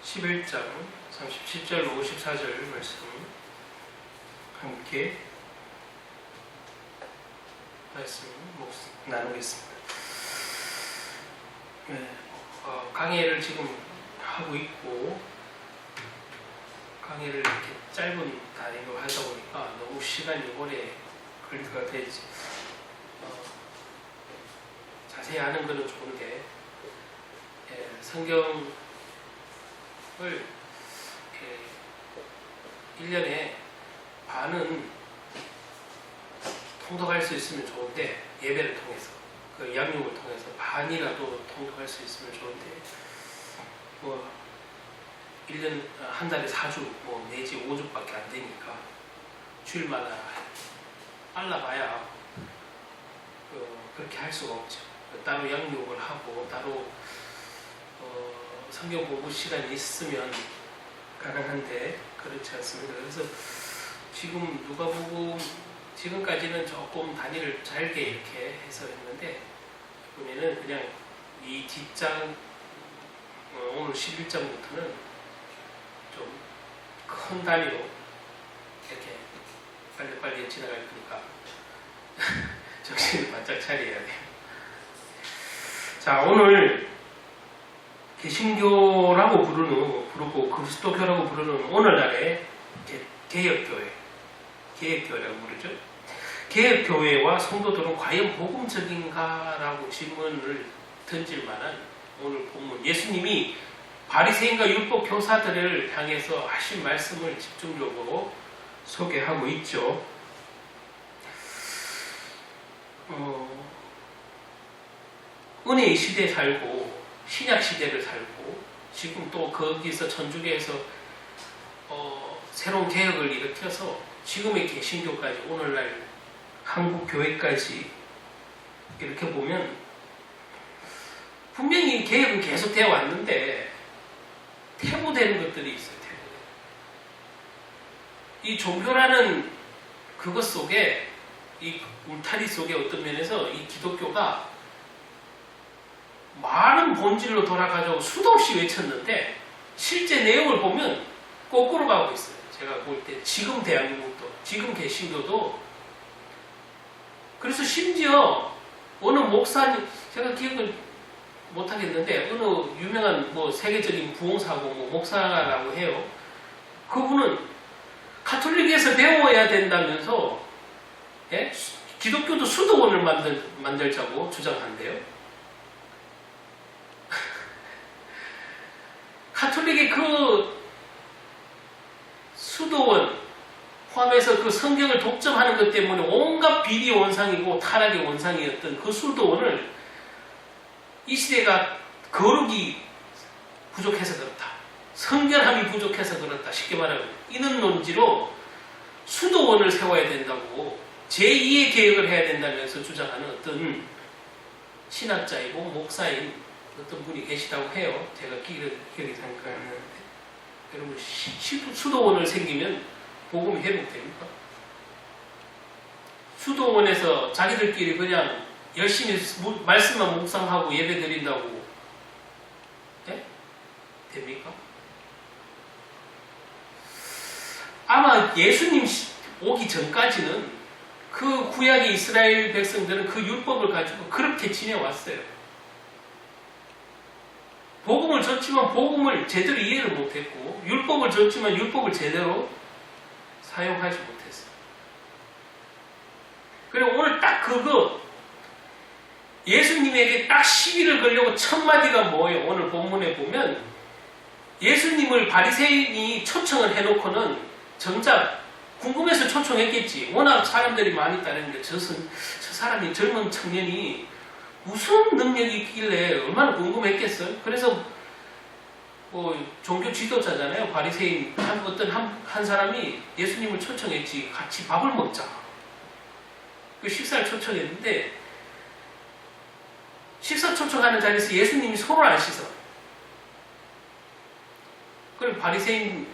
11장 37절로 54절 말씀 함께 말씀 나누겠습니다. 강의를 지금 하고 있고 강의를 이렇게 짧은 단위로 하다 보니까 너무 시간이 오래 걸릴 것 같아요. 자세히 아는 것은 좋은데 성경을 1년에 반은 통독할 수 있으면 좋은데, 예배를 통해서 그 양육을 통해서 반이라도 통독할 수 있으면 좋은데, 1년 한 달에 4주 내지 5주밖에 안 되니까 주일마다 빨라봐야 그렇게 할 수가 없죠. 따로 양육을 하고 따로 성경 공부 시간이 있으면 가능한데 그렇지 않습니다. 그래서 지금 누가복음 지금까지는 조금 단위를 잘게 이렇게 해서 했는데, 이번에는 그냥 이 뒷장 오늘 11장부터는 좀 큰 단위로 이렇게 빨리빨리 지나갈 거니까 정신을 바짝 차려야 돼요. 자, 오늘 개신교라고 부르고 그리스도교라고 부르는 오늘날의 개혁교회라고 부르죠. 개혁교회와 성도들은 과연 복음적인가라고 질문을 던질 만한 오늘 본문, 예수님이 바리새인과 율법 교사들을 향해서 하신 말씀을 집중적으로 소개하고 있죠. 은혜의 시대에 살고 신약 시대를 살고 지금 또 거기서 천주교에서 새로운 개혁을 일으켜서 지금의 개신교까지 오늘날 한국 교회까지 이렇게 보면 분명히 개혁은 계속되어 왔는데 퇴보되는 것들이 있어요. 이 종교라는 그것 속에, 이 울타리 속에 어떤 면에서 이 기독교가 많은 본질로 돌아가자고 수도 없이 외쳤는데 실제 내용을 보면 거꾸로 가고 있어요. 제가 볼 때 지금 대한민국도, 지금 개신교도. 그래서 심지어 어느 목사님, 제가 기억을 못하겠는데 어느 유명한 세계적인 부흥사고 목사라고 해요. 그분은 가톨릭에서 배워야 된다면서 기독교도 수도원을 만들자고 주장한대요. 가톨릭의 그 수도원 포함해서 그 성경을 독점하는 것 때문에 온갖 비리 원상이고 타락의 원상이었던 그 수도원을 이 시대가 거룩이 부족해서 그렇다, 성결함이 부족해서 그렇다, 쉽게 말하면 이런 논지로 수도원을 세워야 된다고 제2의 개혁을 해야 된다면서 주장하는 어떤 신학자이고 목사인 어떤 분이 계시다고 해요. 제가 기억이 잠깐 안 나는데, 여러분 수도원을 생기면 복음이 회복됩니까? 수도원에서 자기들끼리 그냥 열심히 말씀만 묵상하고 예배 드린다고 됩니까? 아마 예수님 오기 전까지는 그 구약의 이스라엘 백성들은 그 율법을 가지고 그렇게 지내왔어요. 복음을 줬지만 복음을 제대로 이해를 못했고, 율법을 줬지만 율법을 제대로 사용하지 못했어요. 그리고 오늘 딱 그거 예수님에게 딱 시비를 걸려고 첫 마디가 뭐예요? 오늘 본문에 보면 예수님을 바리새인이 초청을 해놓고는 정작 궁금해서 초청했겠지. 워낙 사람들이 많이 따르는데 저 사람이, 젊은 청년이 무슨 능력이 있길래 얼마나 궁금했겠어요? 그래서 종교 지도자잖아요. 바리새인 어떤 한 사람이 예수님을 초청했지. 같이 밥을 먹자. 그 식사를 초청했는데 식사 초청하는 자리에서 예수님이 손을 안 씻어. 그럼 바리새인이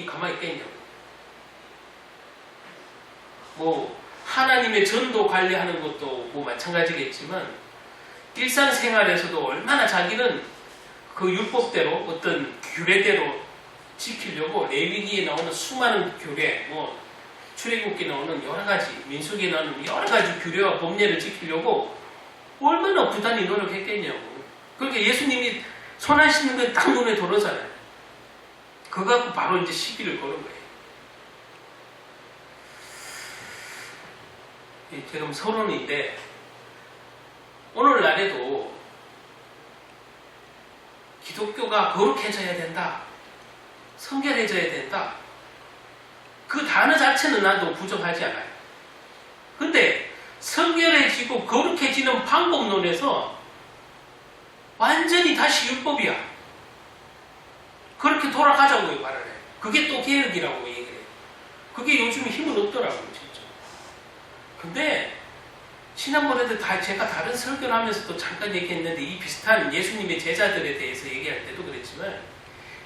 가만히 있겠냐고. 하나님의 전도 관리하는 것도 마찬가지겠지만 일상생활에서도 얼마나 자기는 그 율법대로 어떤 규례대로 지키려고 레위기에 나오는 수많은 규례, 뭐 출애굽기에 나오는 여러 가지, 민수기에 나오는 여러 가지 규례와 법례를 지키려고 얼마나 부단히 노력했겠냐고. 그러니까 예수님이 손 안 씻는 건 딱 눈에 들어오잖아요. 그거 갖고 바로 이제 시비를 거는 거예요. 지금 서론인데 오늘날에도 기독교가 거룩해져야 된다. 성결해져야 된다. 그 단어 자체는 나도 부정하지 않아요. 근데 성결해지고 거룩해지는 방법론에서 완전히 다시 율법이야. 그렇게 돌아가자고요, 말을 해요. 그게 또 개혁이라고 얘기를 해요. 그게 요즘 힘은 없더라고요, 진짜. 근데 지난번에도 제가 다른 설교를 하면서도 잠깐 얘기했는데 이 비슷한 예수님의 제자들에 대해서 얘기할 때도 그랬지만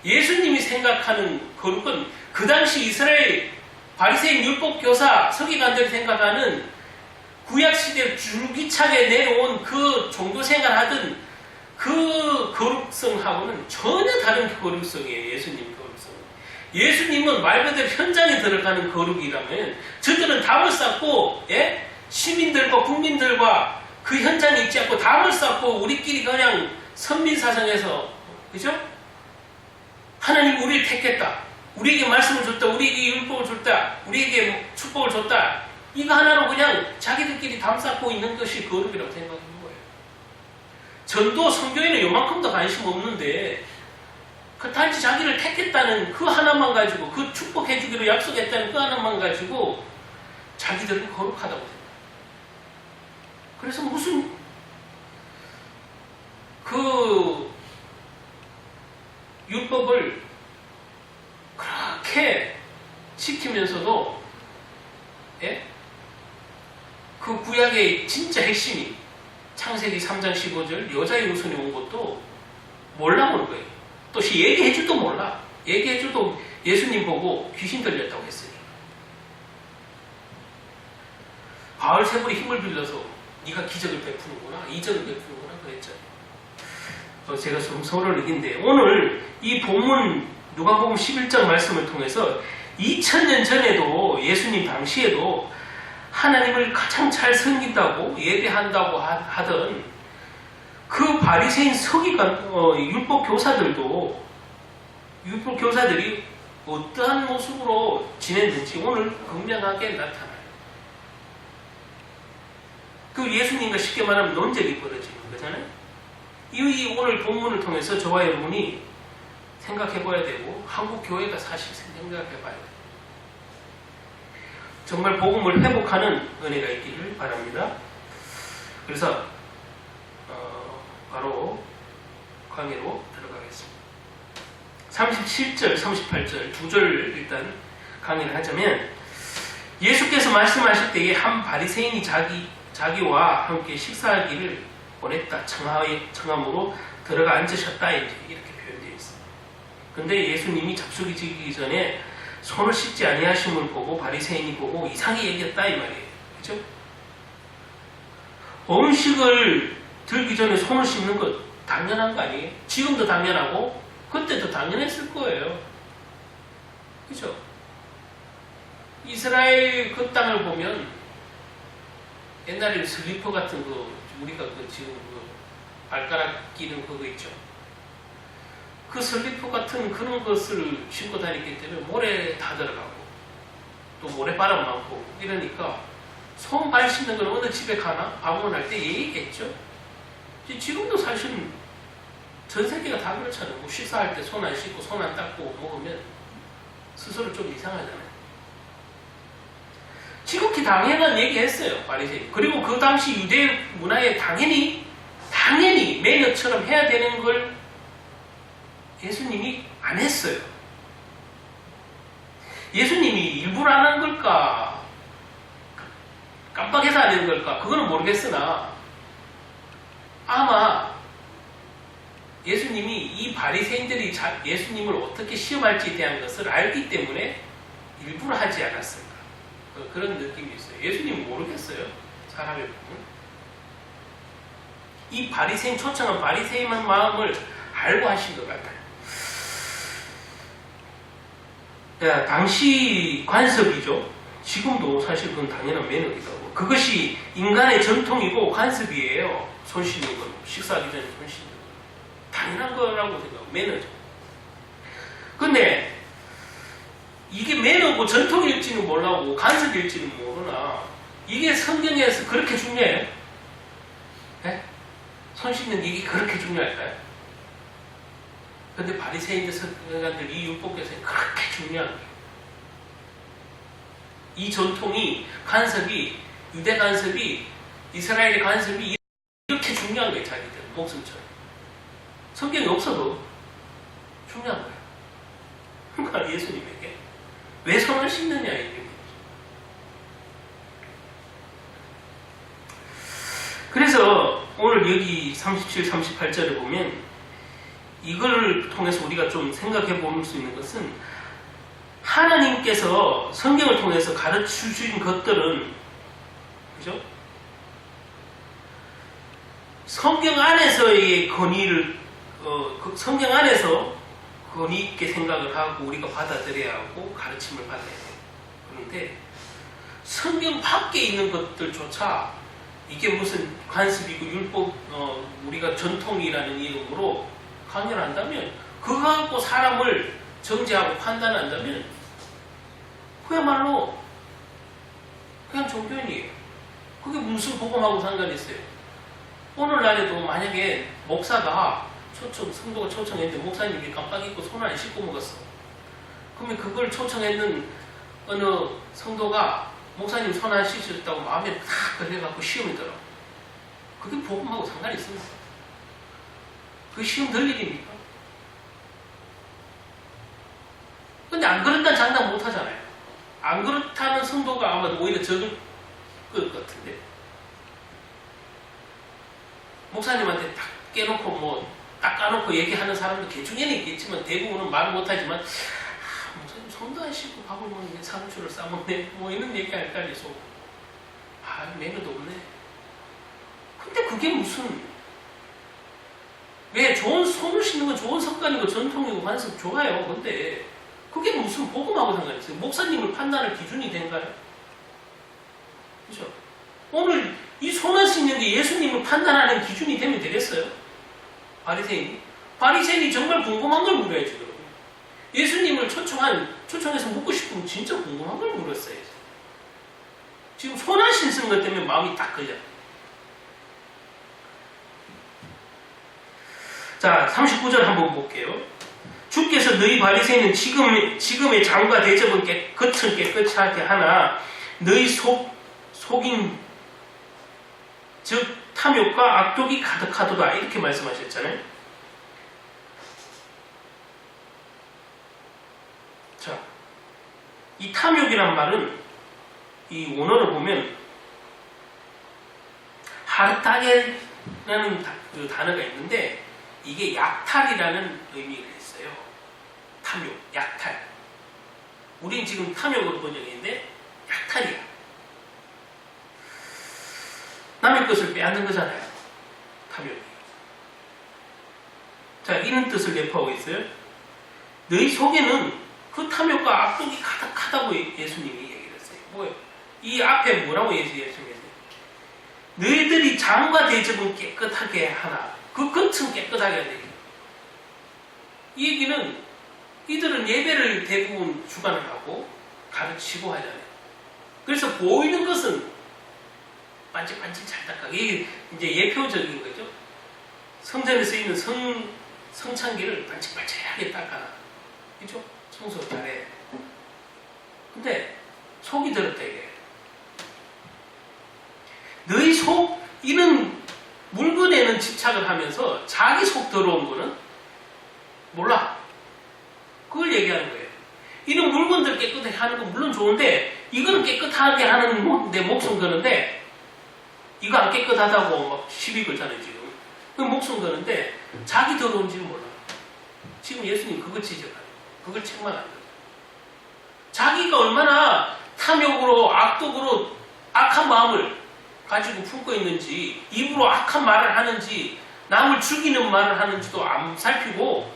예수님이 생각하는 거룩은 그 당시 이스라엘 바리새인 율법교사 서기관들이 생각하는 구약시대 줄기차게 내려온 그 종교생활하던 그 거룩성하고는 전혀 다른 거룩성이에요. 예수님 거룩성. 예수님은 말 그대로 현장에 들어가는 거룩이라면 저들은 담을 쌓고 시민들과 국민들과 그 현장에 있지 않고 담을 쌓고 우리끼리 그냥 선민사상에서 그죠? 하나님 우리를 택했다. 우리에게 말씀을 줬다. 우리에게 율법을 줬다. 우리에게 축복을 줬다. 이거 하나로 그냥 자기들끼리 담 쌓고 있는 것이 거룩이라고 생각하는 거예요. 전도 선교에는 요만큼도 관심 없는데 그 단지 자기를 택했다는 그 하나만 가지고 그 축복해주기로 약속했다는 그 하나만 가지고 자기들은 거룩하다고 생각해요. 그래서 무슨 그 율법을 그렇게 지키면서도 그 구약의 진짜 핵심이 창세기 3장 15절 여자의 후손이 온 것도 몰라보는 거예요. 또 얘기해줘도 몰라. 얘기해줘도 예수님 보고 귀신 들렸다고 했으니까. 바알세불이 힘을 빌려서 네가 기적을 베푸는구나, 이적을 베푸는구나 그랬잖아요. 제가 좀 서론을 이긴데 오늘 이 본문 누가복음 11장 말씀을 통해서 2000년 전에도 예수님 당시에도 하나님을 가장 잘 섬긴다고 예배한다고 하던 그 바리새인 서기관 율법 교사들이 어떠한 모습으로 지냈는지 오늘 극명하게 나타나요. 그 예수님과 쉽게 말하면 논쟁이 벌어지는 거잖아요. 이 오늘 본문을 통해서 저와 여러분이 생각해 봐야 되고 한국 교회가 사실 생각해 봐야 돼요. 정말 복음을 회복하는 은혜가 있기를 바랍니다. 그래서 바로 강의로 들어가겠습니다. 37절, 38절 두 절 일단 강의를 하자면 예수께서 말씀하실 때에 한 바리새인이 자기와 함께 식사하기를 원했다. 청함으로 들어가 앉으셨다. 이렇게 표현되어 있습니다. 근데 예수님이 잡수기 지기 전에 손을 씻지 아니하심을 보고 바리새인이 보고 이상히 여겼다 이 말이에요. 그렇죠? 음식을 들기 전에 손을 씻는 것 당연한 거 아니에요? 지금도 당연하고 그때도 당연했을 거예요. 그렇죠? 이스라엘 그 땅을 보면 옛날에 슬리퍼 같은 거 우리가 지금 발가락 끼는 그거 있죠. 그 슬리퍼 같은 그런 것을 신고 다니기 때문에 모래 다 들어가고 또 모래바람 많고 이러니까 손 발 씻는 건 어느 집에 가나 방문할 때 얘기했죠. 지금도 사실 전 세계가 다 그렇잖아요. 뭐 식사할 때 손 안 씻고 손 안 닦고 먹으면 스스로 좀 이상하잖아요. 지극히 당연한 얘기했어요. 바리새인. 그리고 그 당시 유대 문화에 당연히 매너처럼 해야 되는 걸 예수님이 안 했어요. 예수님이 일부러 안 한 걸까? 깜빡해서 안 하는 걸까? 그거는 모르겠으나 아마 예수님이 이 바리새인들이 예수님을 어떻게 시험할지에 대한 것을 알기 때문에 일부러 하지 않았을까? 그런 느낌이 있어요. 예수님 모르겠어요. 사람의 부분. 이 바리새인 초청한 바리새인의 마음을 알고 하신 것 같아요. 야, 당시 관습이죠. 지금도 사실 그건 당연한 매너기도 하고 그것이 인간의 전통이고 관습이에요. 손 씻는 건 식사하기 전에 손 씻는 건 당연한 거라고 생각하고 매너죠. 근데 이게 매너고 전통일지는 몰라고 관습일지는 모르나 이게 성경에서 그렇게 중요해요? 네? 손 씻는 게 이게 그렇게 중요할까요? 근데 바리새인들, 서기관들, 이 율법교사는 그렇게 중요한 거예요. 이 전통이, 간섭이, 유대 간섭이, 이스라엘의 간섭이 이렇게 중요한 거예요. 자기들 목숨처럼. 성경이 없어도 중요한 거예요. 그러니까 예수님에게 왜 손을 씻느냐 이게. 그래서 오늘 여기 37, 38절을 보면 이걸 통해서 우리가 좀 생각해 볼 수 있는 것은 하나님께서 성경을 통해서 가르쳐 주신 것들은 그죠? 성경 안에서의 권위를 성경 안에서 권위 있게 생각을 하고 우리가 받아들여야 하고 가르침을 받아야 돼요. 그런데 성경 밖에 있는 것들조차 이게 무슨 관습이고 율법 우리가 전통이라는 이름으로 강연한다면 그거 갖고 사람을 정죄하고 판단한다면 그야말로 그냥 종교인이에요. 그게 무슨 복음하고 상관이 있어요. 오늘날에도 만약에 목사가 성도가 초청했는데 목사님이 깜빡 잊고 손을 안 씻고 먹었어. 그러면 그걸 초청했는 어느 성도가 목사님 손 안 씻으셨다고 마음에 탁 걸려갖고 시험이 들어. 그게 복음하고 상관이 있습니다. 그 시험 들 일입니까? 근데 안 그렇다는 장담 못 하잖아요. 안 그렇다는 성도가 아마 오히려 적을 것 같은데. 목사님한테 딱 깨놓고 딱 까놓고 얘기하는 사람도 개중에는 있겠지만 대부분은 말을 못하지만 목사님 손도 안 씻고 밥을 먹는데 상추를 싸먹네 이런 얘기 할까 해서 매너도 없네. 근데 그게 무슨 왜 좋은 손을 씻는 건 좋은 습관이고 전통이고 관습 좋아요. 근데 그게 무슨 복음하고 상관이 있어요? 목사님을 판단할 기준이 된가요? 그렇죠? 오늘 이 손을 씻는 게 예수님을 판단하는 기준이 되면 되겠어요? 바리새인이 정말 궁금한 걸 물어야지. 그러면 예수님을 초청해서 묻고 싶으면 진짜 궁금한 걸 물었어야지. 지금 손 안 씻는 것 때문에 마음이 딱 걸려. 자, 39절 한번 볼게요. 주께서 너희 바리새인은 지금의 장과 대접은 겉은 깨끗하게 하나 너희 속인 즉 탐욕과 악독이 가득하도다 이렇게 말씀하셨잖아요. 자, 이 탐욕이란 말은 이 원어를 보면 하르타게라는 그 단어가 있는데 이게 약탈이라는 의미가 있어요. 탐욕, 약탈. 우린 지금 탐욕으로 번역했는데 약탈이야. 남의 것을 빼앗는 거잖아요. 탐욕이. 자, 이런 뜻을 내포하고 있어요. 너희 속에는 그 탐욕과 악독이 가득하다고 예수님이 얘기를 했어요. 뭐예요? 이 앞에 뭐라고 예수님이 했어요? 너희들이 장과 대접은 깨끗하게 하나 그 겉은 깨끗하게 해야 돼요. 이 얘기는 이들은 예배를 대부분 주관을 하고 가르치고 하잖아요. 그래서 보이는 것은 반짝반짝 잘 닦아. 이게 이제 예표적인 거죠. 성전에 쓰이는 성찬기를 반짝반짝하게 닦아라. 그죠? 청소 잘해. 근데 속이 들었다 이게. 너희 속 이런 물건에는 집착을 하면서 자기 속 들어온 거는 몰라. 그걸 얘기하는 거예요. 이런 물건들 깨끗하게 하는 건 물론 좋은데 이거는 깨끗하게 하는 내 목숨 거는데 이거 안 깨끗하다고 막 시비 걸잖아요 지금. 그 목숨 거는데 자기 들어온지는 몰라. 지금 예수님 그거 지적하는 그걸 책망하는 거예요. 자기가 얼마나 탐욕으로 악독으로 악한 마음을 가지고 품고 있는지 입으로 악한 말을 하는지 남을 죽이는 말을 하는지도 안 살피고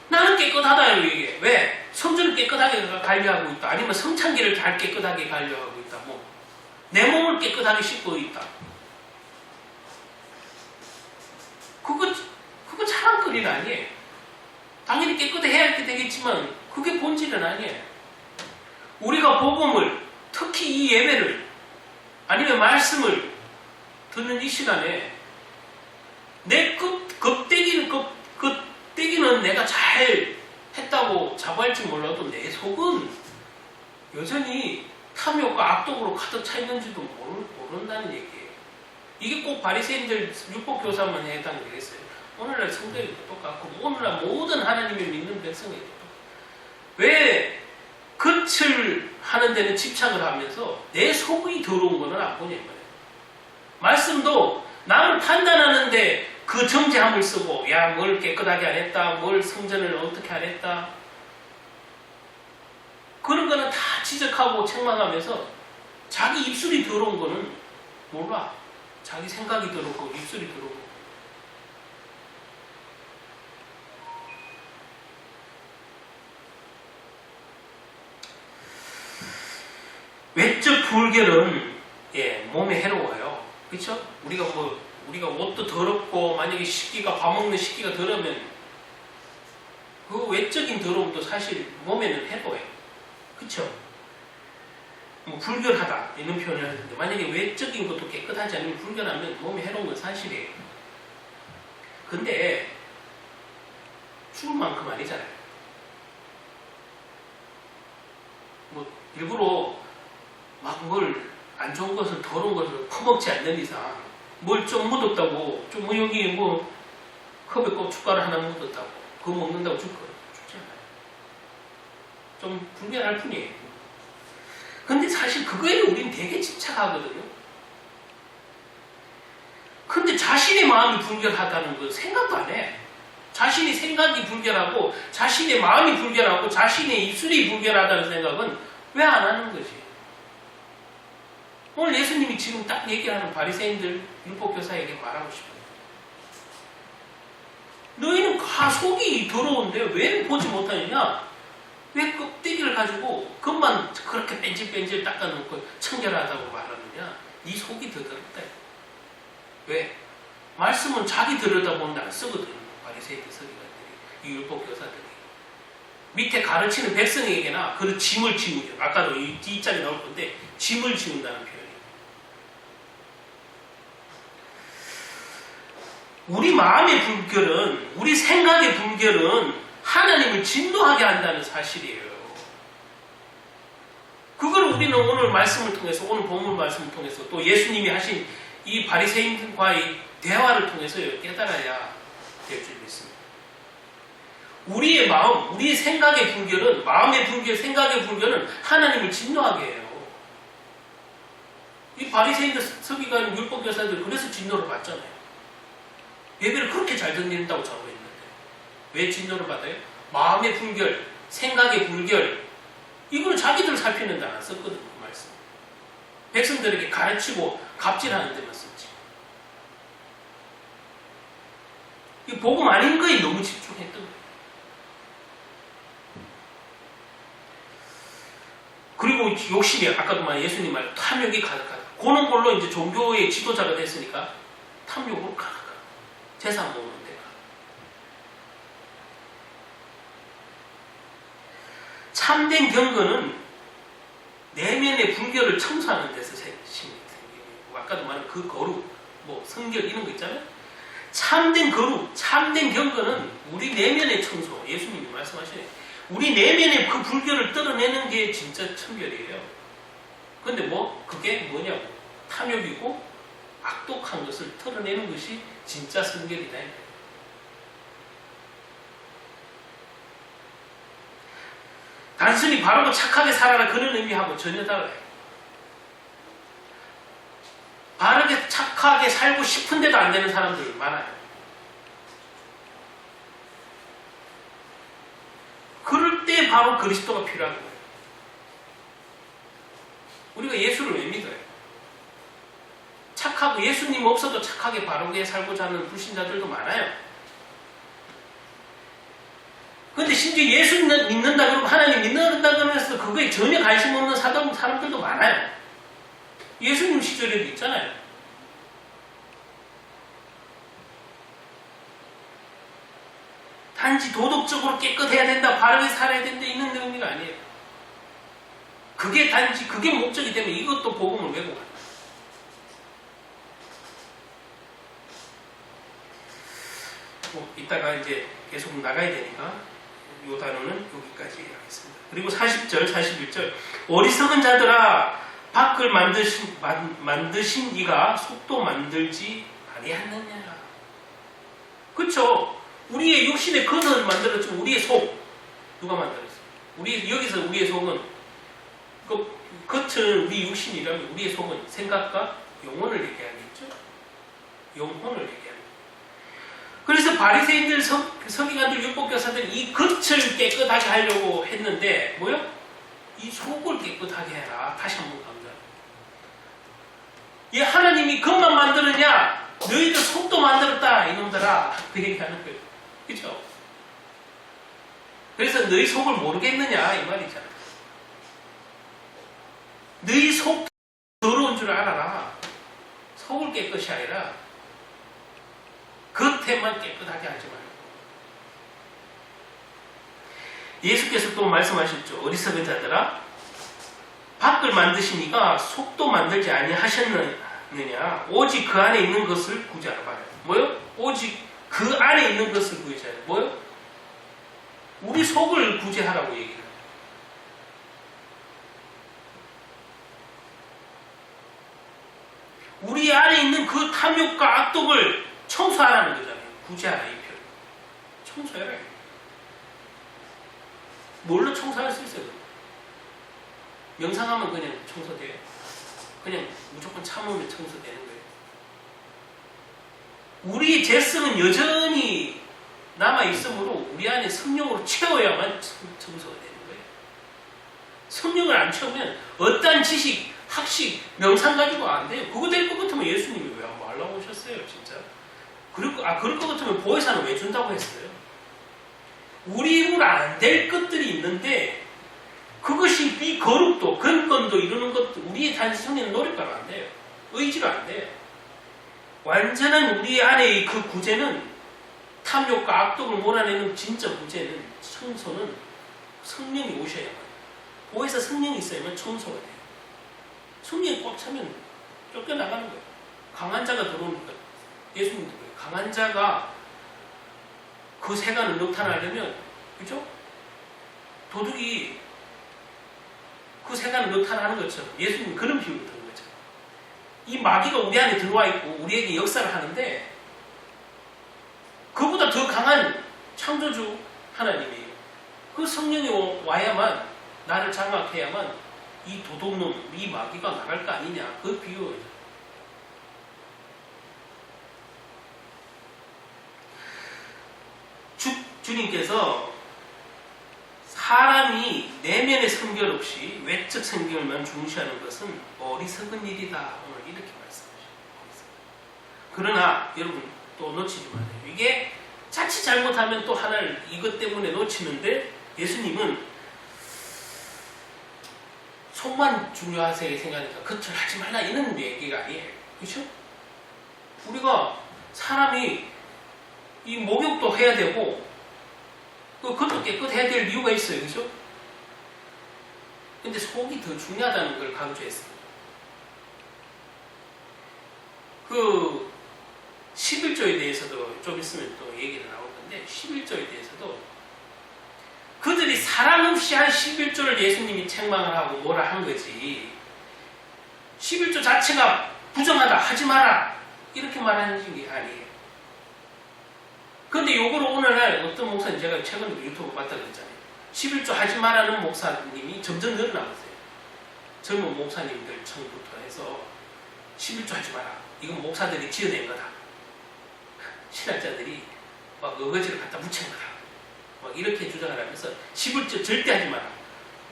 나는 깨끗하다 이게 왜? 성전을 깨끗하게 관리하고 있다. 아니면 성찬기를 잘 깨끗하게 관리하고 있다. 뭐 내 몸을 깨끗하게 씻고 있다. 그거 자랑거리는 아니에요. 당연히 깨끗해야 되겠지만 그게 본질은 아니에요. 우리가 복음을 특히 이 예배를 아니면 말씀을 듣는 이 시간에 내 껍데기는 내가 잘 했다고 자부할지 몰라도 내 속은 여전히 탐욕과 악독으로 가득 차 있는지도 모른다는 얘기예요. 이게 꼭 바리새인들 율법교사만 해당되겠어요. 오늘날 성도에도 똑같고 오늘날 모든 하나님을 믿는 백성에도 왜 겉을 하는 데는 집착을 하면서 내 속이 더러운 거는 안 보냐 말이에요. 말씀도 남을 판단하는데 그 정죄함을 쓰고 야 뭘 깨끗하게 안 했다, 뭘 성전을 어떻게 안 했다, 그런 거는 다 지적하고 책망하면서 자기 입술이 더러운 거는 몰라. 자기 생각이 더럽고 입술이 더럽고. 외적 불결은 몸에 해로워요. 그렇죠? 우리가 옷도 더럽고 만약에 식기가 밥 먹는 식기가 더러우면 그 외적인 더러움도 사실 몸에는 해로워요. 그렇죠? 뭐 불결하다 이런 표현을 하는데 만약에 외적인 것도 깨끗하지 않으면 불결하면 몸에 해로운 건 사실이에요. 근데 죽을 만큼 아니잖아요. 뭐 일부러 막 뭘 안 좋은 것을 더러운 것을 퍼먹지 않는 이상 뭘 좀 묻었다고 좀 여기 뭐 컵에 고춧가루 하나 묻었다고 그거 먹는다고 죽지 않아요. 좀 불결할 뿐이에요. 근데 사실 그거에 우리는 되게 집착하거든요. 근데 자신의 마음이 불결하다는 건 생각도 안 해. 자신의 생각이 불결하고 자신의 마음이 불결하고 자신의 입술이 불결하다는 생각은 왜 안 하는 거지? 오늘 예수님이 지금 딱 얘기하는 바리새인들 율법교사에게 말하고 싶어요. 너희는 속이 더러운데 왜 보지 못하느냐? 왜 껍데기를 가지고 그것만 그렇게 뺀질뺀질 닦아놓고 청결하다고 말하느냐? 네 속이 더 더럽다. 왜? 말씀은 자기 들여다보는데 안 쓰거든. 바리새인들 서기관들이, 이 율법교사들이. 밑에 가르치는 백성에게나 그 짐을 지우죠. 아까도 이 뒷자리 나올 건데 짐을 지운다는 표현이에요. 우리 마음의 불결은, 우리 생각의 불결은 하나님을 진노하게 한다는 사실이에요. 그걸 우리는 오늘 말씀을 통해서, 오늘 본문 말씀을 통해서 또 예수님이 하신 이 바리새인과의 대화를 통해서 깨달아야 될 줄 믿습니다. 우리의 마음, 우리의 생각의 불결은, 마음의 불결, 생각의 불결은 하나님을 진노하게 해요. 이 바리새인들, 서기관, 율법교사들 그래서 진노를 받잖아요. 예배를 그렇게 잘 드린다고 자부했는데 왜 진노를 받아요? 마음의 불결, 생각의 불결, 이거는 자기들 살피는데 안 썼거든. 그 말씀. 백성들에게 가르치고 갑질하는 데만 썼지. 이 복음 아닌 거에 너무 집중했던 거예요. 그리고 욕심이, 아까도 말 예수님 말 탐욕이 가득하다. 그런 걸로 이제 종교의 지도자가 됐으니까 탐욕으로 가득하다. 재산 모으는 데가. 참된 경건은 내면의 불결을 청소하는 데서 생깁니다. 아까도 말한 그 거룩, 뭐 성결 이런 거 있잖아요. 참된 거룩, 참된 경건은 우리 내면의 청소. 예수님이 말씀하시네. 우리 내면의 그 불결을 떨어내는 게 진짜 청결이에요. 근데 그게 뭐냐고. 탐욕이고 악독한 것을 털어내는 것이 진짜 성결이다. 단순히 바르고 착하게 살아라 그런 의미하고 전혀 달라요. 바르게 착하게 살고 싶은데도 안 되는 사람들이 많아요. 그럴 때 바로 그리스도가 필요한 거예요. 우리가 예수를 왜 믿어요? 착하고 착하고 예수님 없어도 착하게 바르게 살고자 하는 불신자들도 많아요. 근데 심지어 예수 믿는다 그러고 하나님 믿는다 그러면서 그거에 전혀 관심 없는 사람들도 많아요. 예수님 시절에도 있잖아요. 단지 도덕적으로 깨끗해야 된다, 바르게 살아야 된다 이런 의미가 아니에요. 그게 단지 그게 목적이 되면 이것도 복음을 왜곡 합니다. 이따가 이제 계속 나가야 되니까 이 단어는 여기까지 하겠습니다. 그리고 40절, 41절 어리석은 자들아 밖을 만드신 이가 속도 만들지 아니하느냐. 그쵸? 우리의 육신의 겉을 만들었지만 우리의 속 누가 만들었어요? 여기서 우리의 속은 겉은 우리 육신이라면 우리의 속은 생각과 영혼을 얘기하겠죠? 영혼을 얘기합니다. 그래서 바리새인들, 서기관들, 율법교사들이 이 겉을 깨끗하게 하려고 했는데 뭐요? 이 속을 깨끗하게 해라. 다시 한번 강조합니다. 이 하나님이 겉만 만들었냐? 너희들 속도 만들었다 이놈들아. 그 얘기하는 거예요. 그렇죠? 그래서 너희 속을 모르겠느냐 이 말이잖아요. 너희 속 더러운 줄 알아라. 속을 깨끗이 하라. 겉에만 깨끗하게 하지 말고. 예수께서 또 말씀하셨죠. 어리석은 자들아 밖을 만드시니까 속도 만들지 아니하셨느냐. 오직 그 안에 있는 것을 구제하라 말이에요. 뭐요? 오직 그 안에 있는 것을 구제하라. 뭐요? 우리 속을 구제하라고 얘기해요. 우리 안에 있는 그 탐욕과 악독을 청소하라는 거잖아요. 구제하라 이 표현. 청소해라. 뭘로 청소할 수 있어요? 명상하면 그냥 청소돼요. 그냥 무조건 참으면 청소되는 거예요. 우리의 죄성은 여전히 남아있으므로 우리 안에 성령으로 채워야만 청소가 되는 거예요. 성령을 안 채우면 어떤 지식, 학식, 명상 가지고 안 돼요. 그거 될 것 같으면 예수님이 왜 안 말라고 오셨어요, 진짜? 그럴 것 같으면 보혜사는 왜 준다고 했어요? 우리 힘으로 안 될 것들이 있는데 그것이 이 거룩도, 근권도 이루는 것도 우리의 단지 성령의 노력가로 안 돼요. 의지로 안 돼요. 완전한 우리 안의 그 구제는 탐욕과 악독을 몰아내는 진짜 구제는 청소는 성령이 오셔야만. 보혜사 성령이 있어야만 청소가 돼요. 성령이 꽉 차면 쫓겨나가는 거예요. 강한 자가 들어오는 거예요. 예수님도 그래요. 강한 자가 그 세간을 넣탄하려면, 그죠? 도둑이 그 세간을 넣탄하는 것처럼 예수님은 그런 비유를 드는 거죠. 이 마귀가 우리 안에 들어와 있고 우리에게 역사를 하는데 그보다 더 강한 창조주 하나님이에요. 그 성령이 와야만, 나를 장악해야만 이 도둑놈, 이 마귀가 나갈 거 아니냐. 그 비유예요. 주님께서 사람이 내면의 성결 없이 외적 성결만 중시하는 것은 어리석은 일이다. 오늘 이렇게 말씀하셨어요. 그러나 여러분 또 놓치지 마세요. 이게 자칫 잘못하면 또 하나를 이것 때문에 놓치는데 예수님은 속만 중요하게 생각하니까 겉을 하지 말라 이런 얘기가 아니에요. 그렇죠? 우리가 사람이 이 목욕도 해야 되고 그것도 깨끗해야 될 이유가 있어요. 그죠? 근데 속이 더 중요하다는 걸 강조했어요. 그 11조에 대해서도 좀 있으면 또 얘기가 나올 건데 11조에 대해서도 그들이 사랑 없이 한 11조를 예수님이 책망을 하고 뭐라 한 거지 11조 자체가 부정하다 하지 마라 이렇게 말하는 게 아니에요. 근데 요거를 오늘날 어떤 목사님 제가 최근에 유튜브 봤다 그랬잖아요. 11조 하지 마라는 목사님이 점점 늘어나고 있어요. 젊은 목사님들 청부터 해서 11조 하지 마라. 이건 목사들이 지어낸 거다. 신학자들이 막 어거지를 갖다 묻힌 거다. 막 이렇게 주장을 하면서 11조 절대 하지 마라.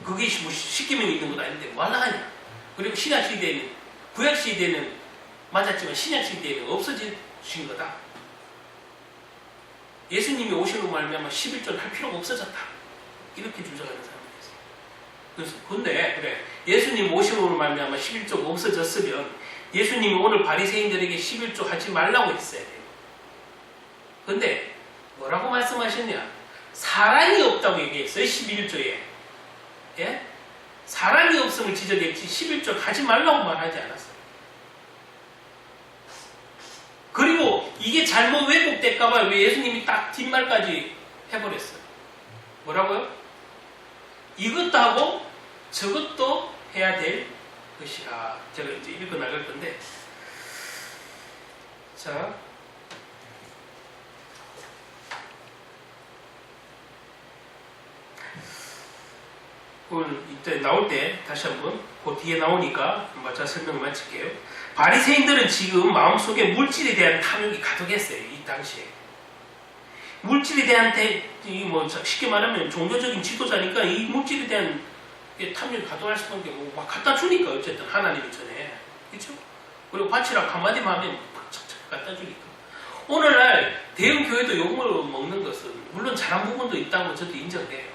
그게 뭐 십계명이 있는 건 아닌데 뭐 하나 하냐. 그리고 신학시대에는 구약시대에는 맞았지만 신약 시대에는 없어지신 거다. 예수님이 오시는 말미암아 11조를 할 필요가 없어졌다. 이렇게 주장하는 사람이 있어요. 그래서 근데 그래 예수님 오시는 말미암아 11조가 없어졌으면 예수님이 오늘 바리새인들에게 11조 하지 말라고 했어야 돼요. 근데 뭐라고 말씀하셨냐? 사랑이 없다고 얘기했어요. 11조에. 예? 사랑이 없음을 지적했지 11조 하지 말라고 말하지 않았어요. 그리고 이게 잘못 왜곡될까봐 왜 예수님이 딱 뒷말까지 해버렸어요. 뭐라고요? 이것도 하고 저것도 해야 될 것이라. 제가 이제 읽어 나갈 건데, 자, 오늘 이때 나올 때 다시 한번 그 뒤에 나오니까 맞아 설명을 마칠게요. 바리새인들은 지금 마음속에 물질에 대한 탐욕이 가득했어요. 이 당시에 물질에 대한 뭐 쉽게 말하면 종교적인 지도자니까 이 물질에 대한 탐욕이 가득할 수밖에 없고 막 갖다 주니까 어쨌든 하나님이 전에 그렇죠? 그리고 바치락 한마디만 하면 팍착착 갖다 주니까 오늘날 대형 교회도 욕을 먹는 것은 물론 잘한 부분도 있다고 저도 인정해요.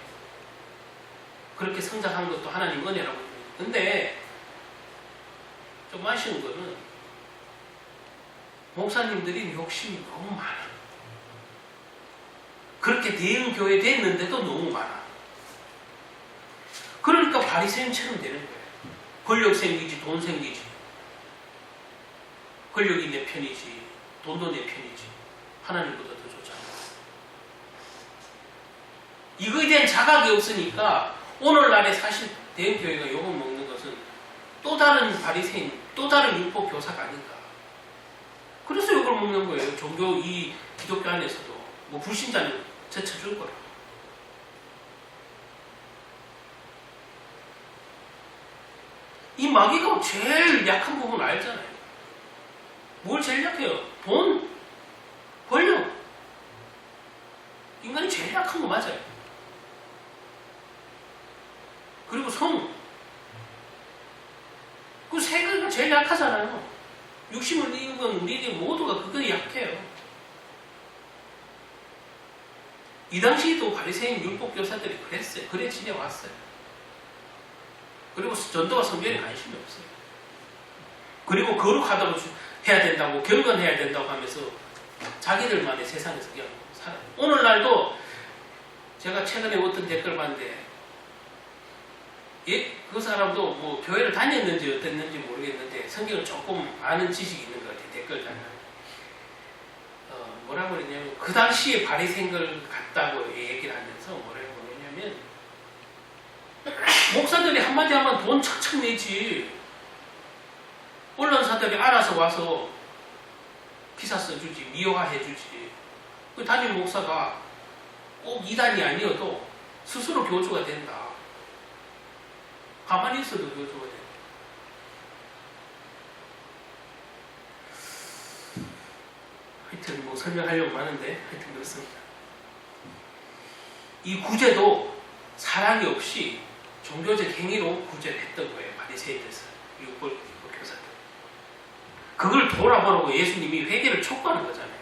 그렇게 성장한 것도 하나님 은혜라고 봅니다. 근데 좀 아쉬운 거는 목사님들이 욕심이 너무 많아. 그렇게 대형 교회 됐는데도 너무 많아. 그러니까 바리새인처럼 되는 거예요. 권력 생기지 돈 생기지. 권력이 내 편이지 돈도 내 편이지. 하나님보다 더 좋잖아. 이거에 대한 자각이 없으니까 오늘날에 사실 대형교회가 욕을 먹는 것은 또 다른 바리새인, 또 다른 율법 교사가 아닌가. 그래서 욕을 먹는 거예요. 종교 이 기독교 안에서도 뭐 불신자는 제쳐줄 거라. 이 마귀가 제일 약한 부분 알잖아요. 뭘 제일 약해요? 돈, 권력. 인간이 제일 약한 거 맞아요. 그리고 성. 그 세 가지가 제일 약하잖아요. 육심을 입은 우리에게 모두가 그거에 약해요. 이 당시에도 바리새인 율법 교사들이 그랬어요. 그래 지내왔어요. 그리고 전도와 성경에 관심이 없어요. 그리고 거룩하다고 해야 된다고 경건해야 된다고 하면서 자기들만의 세상에서 그냥 살아요. 오늘날도 제가 최근에 어떤 댓글 봤는데 그 사람도 뭐 교회를 다녔는지 어땠는지 모르겠는데 성경을 조금 아는 지식이 있는 것 같아요. 댓글 달면 뭐라고 그랬냐면 그 당시에 바리새인들 같다고 얘기를 하면서 뭐라고 그러냐면 목사들이 한마디 하면 돈 척척 내지. 언론사들이 알아서 와서 기사 써주지, 미화해주지. 그 담임 목사가 꼭 이단이 아니어도 스스로 교주가 된다. 가만히 있어도 교주가 된다. 하여튼 뭐 설명하려고 하는데 하여튼 그렇습니다. 이 구제도 사랑이 없이 종교적 행위로 구제를 했던 거예요. 바리새인들에서 율법 교사들. 그걸 돌아보라고 예수님이 회개를 촉구하는 거잖아요.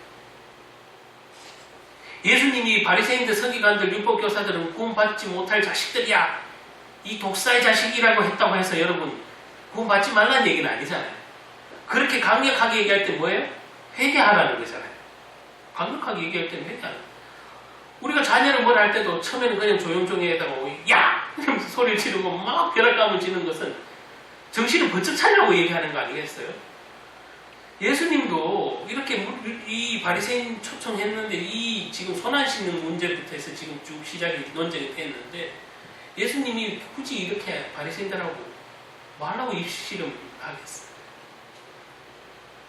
예수님이 바리새인들, 서기관들, 율법 교사들은 구원받지 못할 자식들이야. 이 독사의 자식이라고 했다고 해서 여러분 구원받지 말라는 얘기는 아니잖아요. 그렇게 강력하게 얘기할 때 뭐예요? 회개하라는 거잖아요. 강력하게 얘기할 때는 회개하는 거예요. 우리가 자녀를 뭘 할 때도 처음에는 그냥 조용조용히 하다가 야! 이러면서 소리를 지르고 막 벼락감을 지는 것은 정신을 번쩍 차리라고 얘기하는 거 아니겠어요? 예수님도 이렇게 이 바리새인 초청했는데 이 지금 손 안 씻는 문제부터 해서 지금 쭉 시작이 논쟁이 됐는데 예수님이 굳이 이렇게 바리새인들하고 뭐 하려고 입씨름 하겠어요?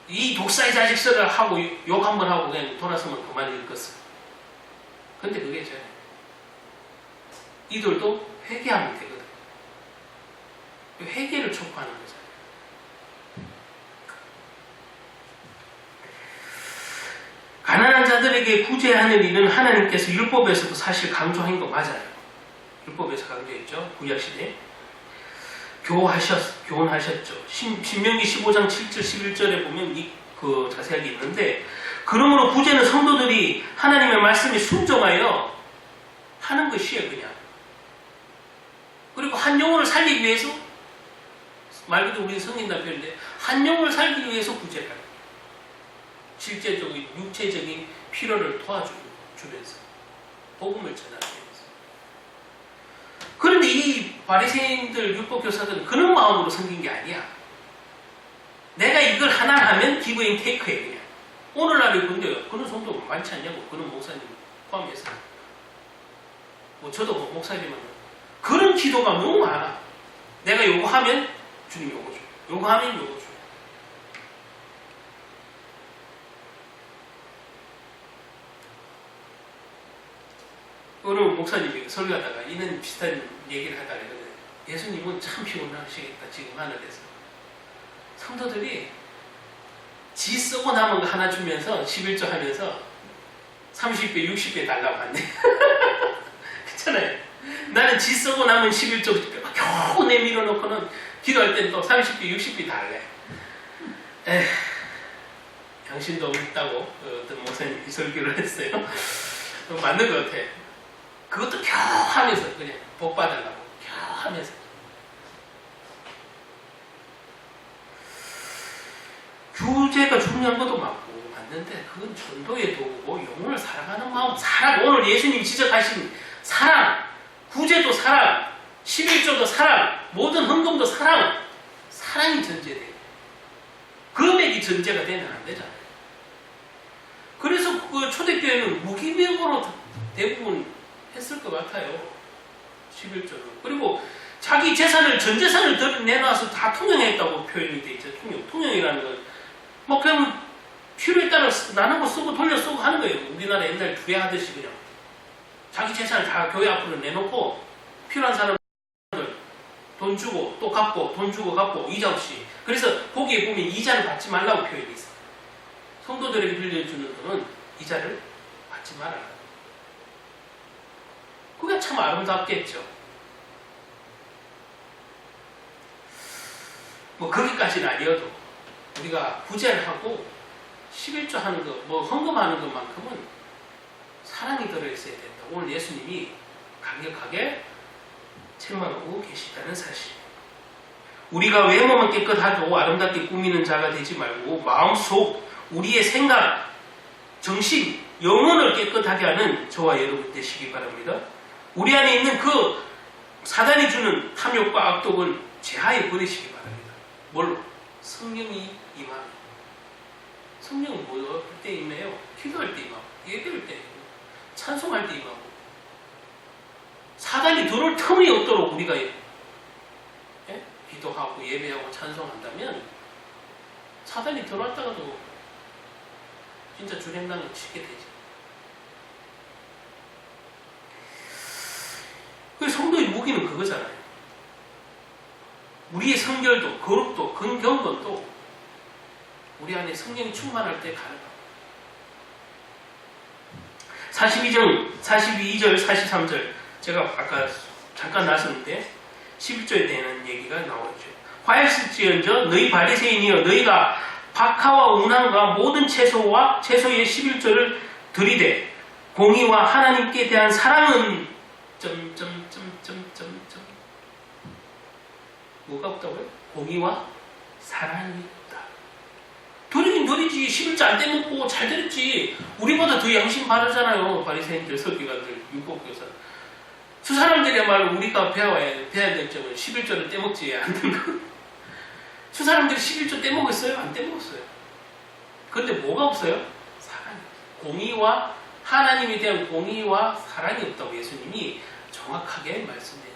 이 독사의 자식들을 하고 욕 한번 하고 그냥 돌아서면 그만 읽었어요. 근데 그게 이들도 회개하면 되거든. 회개를 촉구하는 거잖아요. 가난한 자들에게 구제하는 일은 하나님께서 율법에서도 사실 강조한 거 맞아요. 율법에서 강조했죠. 구약시대. 교훈하셨죠. 신명기 15장 7절 11절에 보면 자세하게 있는데, 그러므로 구제는 성도들이 하나님의 말씀에 순종하여 하는 것이에요, 그냥. 그리고 한 영혼을 살리기 위해서, 말 그대로 우리는 성인다 표현인데, 한 영혼을 살리기 위해서 구제를 해요. 실제적인, 육체적인 필요를 도와주면서 복음을 전하면서. 그런데 이 바리새인들, 율법교사들은 그런 마음으로 섬긴 게 아니야. 내가 이걸 하나 하면 give and take예요, 그냥. 오늘날에 근데 그런 성도 많지 않냐고, 그런 목사님 포함해서. 저도 목사님은 그런 기도가 너무 많아. 내가 요구하면 주님 요거 줘. 요구하면 요거 줘. 어느 목사님이 설교하다가 이런 비슷한 얘기를 하다가 이러거든요. 예수님은 참 피곤하시겠다, 지금 하늘에서. 성도들이 지 쓰고 남은 거 하나 주면서 11조 하면서 30배, 60배 달라고 한대. 그렇잖아요. 나는 지 쓰고 남은 11조 겨우 내밀어 놓고는 기도할 땐 또 30배, 60배 달래. 에휴, 양심도 없다고 어떤 목사님이 설교를 했어요. 맞는 것 같아. 그것도 겨우 하면서 그냥 복 받으려고 겨우 하면서. 규제가 중요한 것도 맞고 맞는데, 그건 전도의 도구고 영혼을 사랑하는 마음, 사랑, 오늘 예수님이 지적하신 사랑, 구제도 사랑, 11조도 사랑, 모든 헌금도 사랑, 사랑이 전제돼요. 금액이 전제가 되면 안 되잖아요. 그래서 그 초대교회는 무기명으로 대부분 했을 것 같아요. 11조는. 그리고 자기 재산을, 전 재산을 내놔서 다 통용했다고 표현이 돼 있죠. 통용이라는 건 그냥 필요에 따라 나누고 쓰고 돌려 쓰고 하는 거예요. 우리나라 옛날 부회 하듯이 그냥 자기 재산을 다 교회 앞으로 내놓고 필요한 사람들 돈 주고 또 갚고, 돈 주고 갚고, 이자 없이. 그래서 거기에 보면 이자를 받지 말라고 표현이 있어요. 성도들에게 빌려주는 돈은 이자를 받지 말아라. 그게 참 아름답겠죠. 거기까지는 아니어도 우리가 구제를 하고 11조 하는 거, 헌금하는 것만큼은 사랑이 들어있어야 된다. 오늘 예수님이 강력하게 책망하고 계시다는 사실. 우리가 외모만 깨끗하고 아름답게 꾸미는 자가 되지 말고 마음속, 우리의 생각, 정신, 영혼을 깨끗하게 하는 저와 여러분 되시기 바랍니다. 우리 안에 있는 그 사단이 주는 탐욕과 악독을 제하에 버리시기 바랍니다. 뭘로? 성령이 임하면. 성령은 뭐할 때 임해요? 기도할 때 임하고, 예배할 때 임하고, 찬송할 때 임하고. 사단이 들어올 틈이 없도록 우리가 기도하고 예배하고 찬송한다면 사단이 들어왔다가도 진짜 주행당을 치게 되지. 그 성도의 무기는 그거잖아요. 우리의 성결도, 거룩도, 근경건도 우리 안에 성령이 충만할 때 가능합니다. 42절, 43절 제가 아까 잠깐 나섰는데 11조에 대한 얘기가 나오죠. 화였을지언정 너희 바리새인이여 너희가 박하와 운항과 모든 채소의 11조를 들이되 공의와 하나님께 대한 사랑은 뭐가 없다고요? 공의와 사랑이 없다. 드리긴 드리지. 11조 안 떼먹고 잘 드렸지. 우리보다 더 양심 바르잖아요. 바리새인들, 서기관들, 율법교사. 그 사람들이야말로 우리가 배워야 될 점은 11조를 떼먹지 않는 거. 그 사람들이 11조 떼먹었어요? 안 떼먹었어요. 그런데 뭐가 없어요? 사랑이. 공의와 하나님에 대한 공의와 사랑이 없다고 예수님이 정확하게 말씀해 준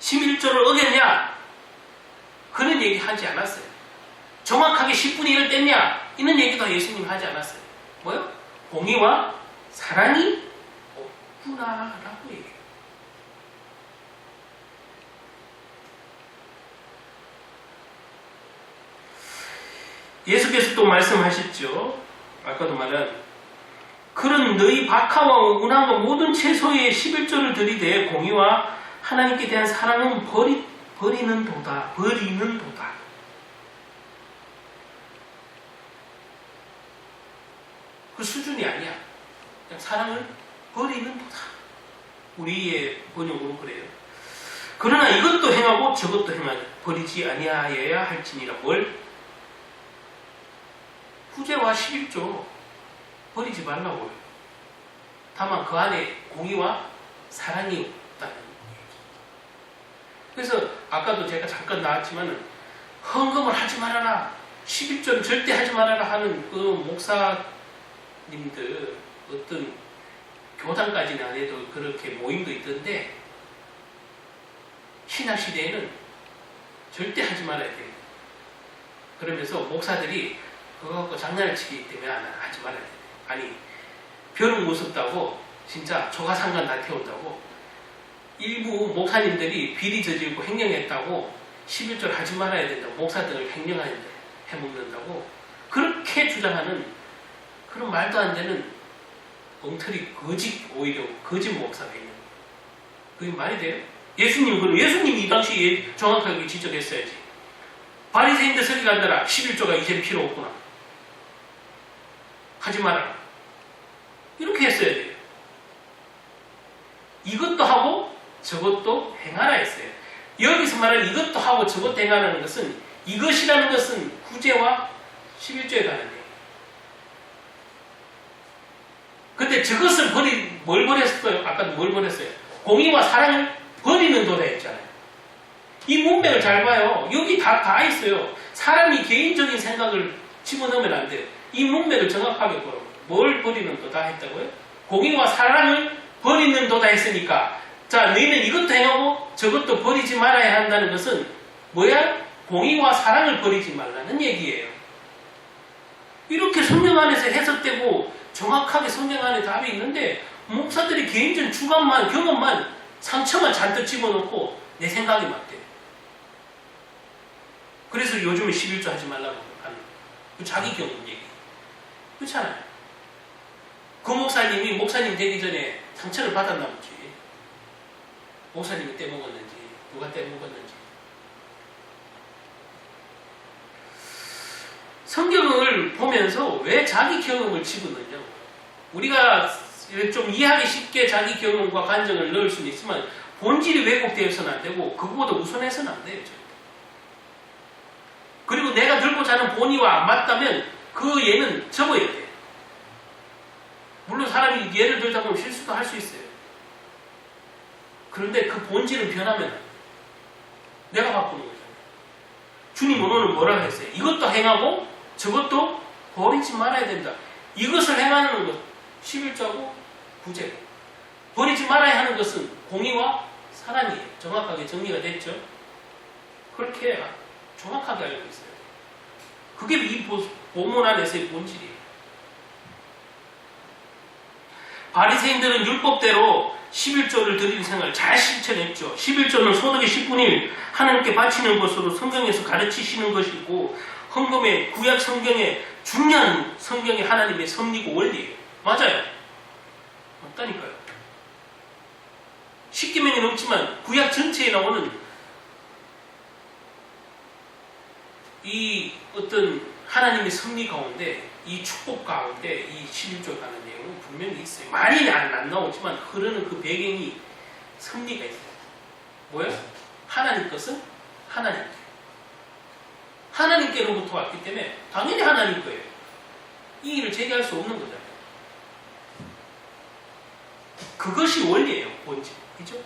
것이. 11조를 어겼냐? 그런 얘기 하지 않았어요. 정확하게 10분의 1을 뗐냐? 이런 얘기도 예수님 하지 않았어요. 뭐요? 공의와 사랑이 없구나라고 얘기해요. 예수께서 또 말씀하셨죠. 아까도 말한 그런 너희 박하와 운함과 모든 채소의 11조를 들이되 공의와 하나님께 대한 사랑은 버리는 도다. 그 수준이 아니야. 그냥 사랑을 버리는 도다. 우리의 번역으로 그래요. 그러나 이것도 행하고 저것도 행하니 버리지 아니하여야 할지니라. 뭘? 후제와 11조 버리지 말라고요. 다만 그 안에 공의와 사랑이 없다는 얘기. 그래서 아까도 제가 잠깐 나왔지만은 헌금을 하지 말아라, 11조는 절대 하지 말아라 하는 그 목사님들, 어떤 교단까지는 안 해도 그렇게 모임도 있던데, 신학시대에는 절대 하지 말아야 됩니다. 그러면서 목사들이 그거 갖고 장난을 치기 때문에 하지 말아야 돼요. 아니, 별은 무섭다고 진짜 조가상관 다 태운다고 일부 목사님들이 비리 저지르고 횡령했다고 11조를 하지 말아야 된다고, 목사들을 횡령하는데 해먹는다고 그렇게 주장하는 그런 말도 안 되는 엉터리 오히려 거짓 목사가 있는 거예요. 그게 말이 돼요? 예수님이 이 당시에 정확하게 지적했어야지. 바리새인들 서기관들아, 11조가 이제 필요 없구나, 하지 말아라, 이렇게 했어야 돼요. 이것도 하고 저것도 행하라 했어요. 여기서 말하는 이것도 하고 저것도 행하라는 것은, 이것이라는 것은 후제와 11조에 관한 얘기예요. 근데 저것을 뭘 버렸어요? 아까도 뭘 버렸어요? 공의와 사랑을 버리는 도다 했잖아요. 이 문맥을 잘 봐요. 여기 다 있어요. 사람이 개인적인 생각을 집어넣으면 안 돼요. 이 문맥을 정확하게 보라고. 뭘 버리는 도다 했다고요? 공의와 사랑을 버리는 도다 했으니까, 자, 너희는 이것도 행하고 저것도 버리지 말아야 한다는 것은 뭐야? 공의와 사랑을 버리지 말라는 얘기예요. 이렇게 성경 안에서 해석되고 정확하게 성경 안에 답이 있는데, 목사들이 개인적인 주관만, 경험만, 상처만 잔뜩 집어넣고 내 생각이 맞대요. 그래서 요즘에 11조 하지 말라고 하는 그 자기 경험 얘기. 그렇잖아요. 그 목사님이 목사님 되기 전에 상처를 받았나 보지. 목사님이 떼먹었는지 누가 떼먹었는지. 성경을 보면서 왜 자기 경험을 집어넣냐고. 우리가 좀 이해하기 쉽게 자기 경험과 간증을 넣을 수는 있지만 본질이 왜곡되어서는 안 되고 그거보다 우선해서는 안 돼요. 그리고 내가 들고자 하는 본의와 안 맞다면 그 예는 접어야 돼. 물론 사람이 예를 들다 보면 실수도 할 수 있어요. 그런데 그 본질은 변하면 내가 바꾸는 거잖아요. 주님 오늘은 뭐라 했어요? 이것도 행하고 저것도 버리지 말아야 된다. 이것을 행하는 것 11조하고 구제고, 버리지 말아야 하는 것은 공의와 사랑이에요. 정확하게 정리가 됐죠? 그렇게 정확하게 알고 있어요. 그게 이 본문 안에서의 본질이에요. 바리새인들은 율법대로 11조를 드리는 생활을 잘 실천했죠. 11조는 소득의 10분의 1 하나님께 바치는 것으로 성경에서 가르치시는 것이고, 헌금의 구약 성경의 중요한 성경의 하나님의 섭리고 원리예요. 맞아요. 맞다니까요. 10계명이 넘지만 구약 전체에 나오는 이 어떤 하나님의 섭리 가운데, 이 축복 가운데 이 11조에 관한 내용은 분명히 있어요. 많이 안 나오지만 흐르는 그 배경이 섭리가 있어요. 뭐예요? 하나님 것은 하나님께로부터 왔기 때문에 당연히 하나님 거예요. 이 일을 제기할 수 없는 거잖아요. 그것이 원리예요. 본질. 그죠?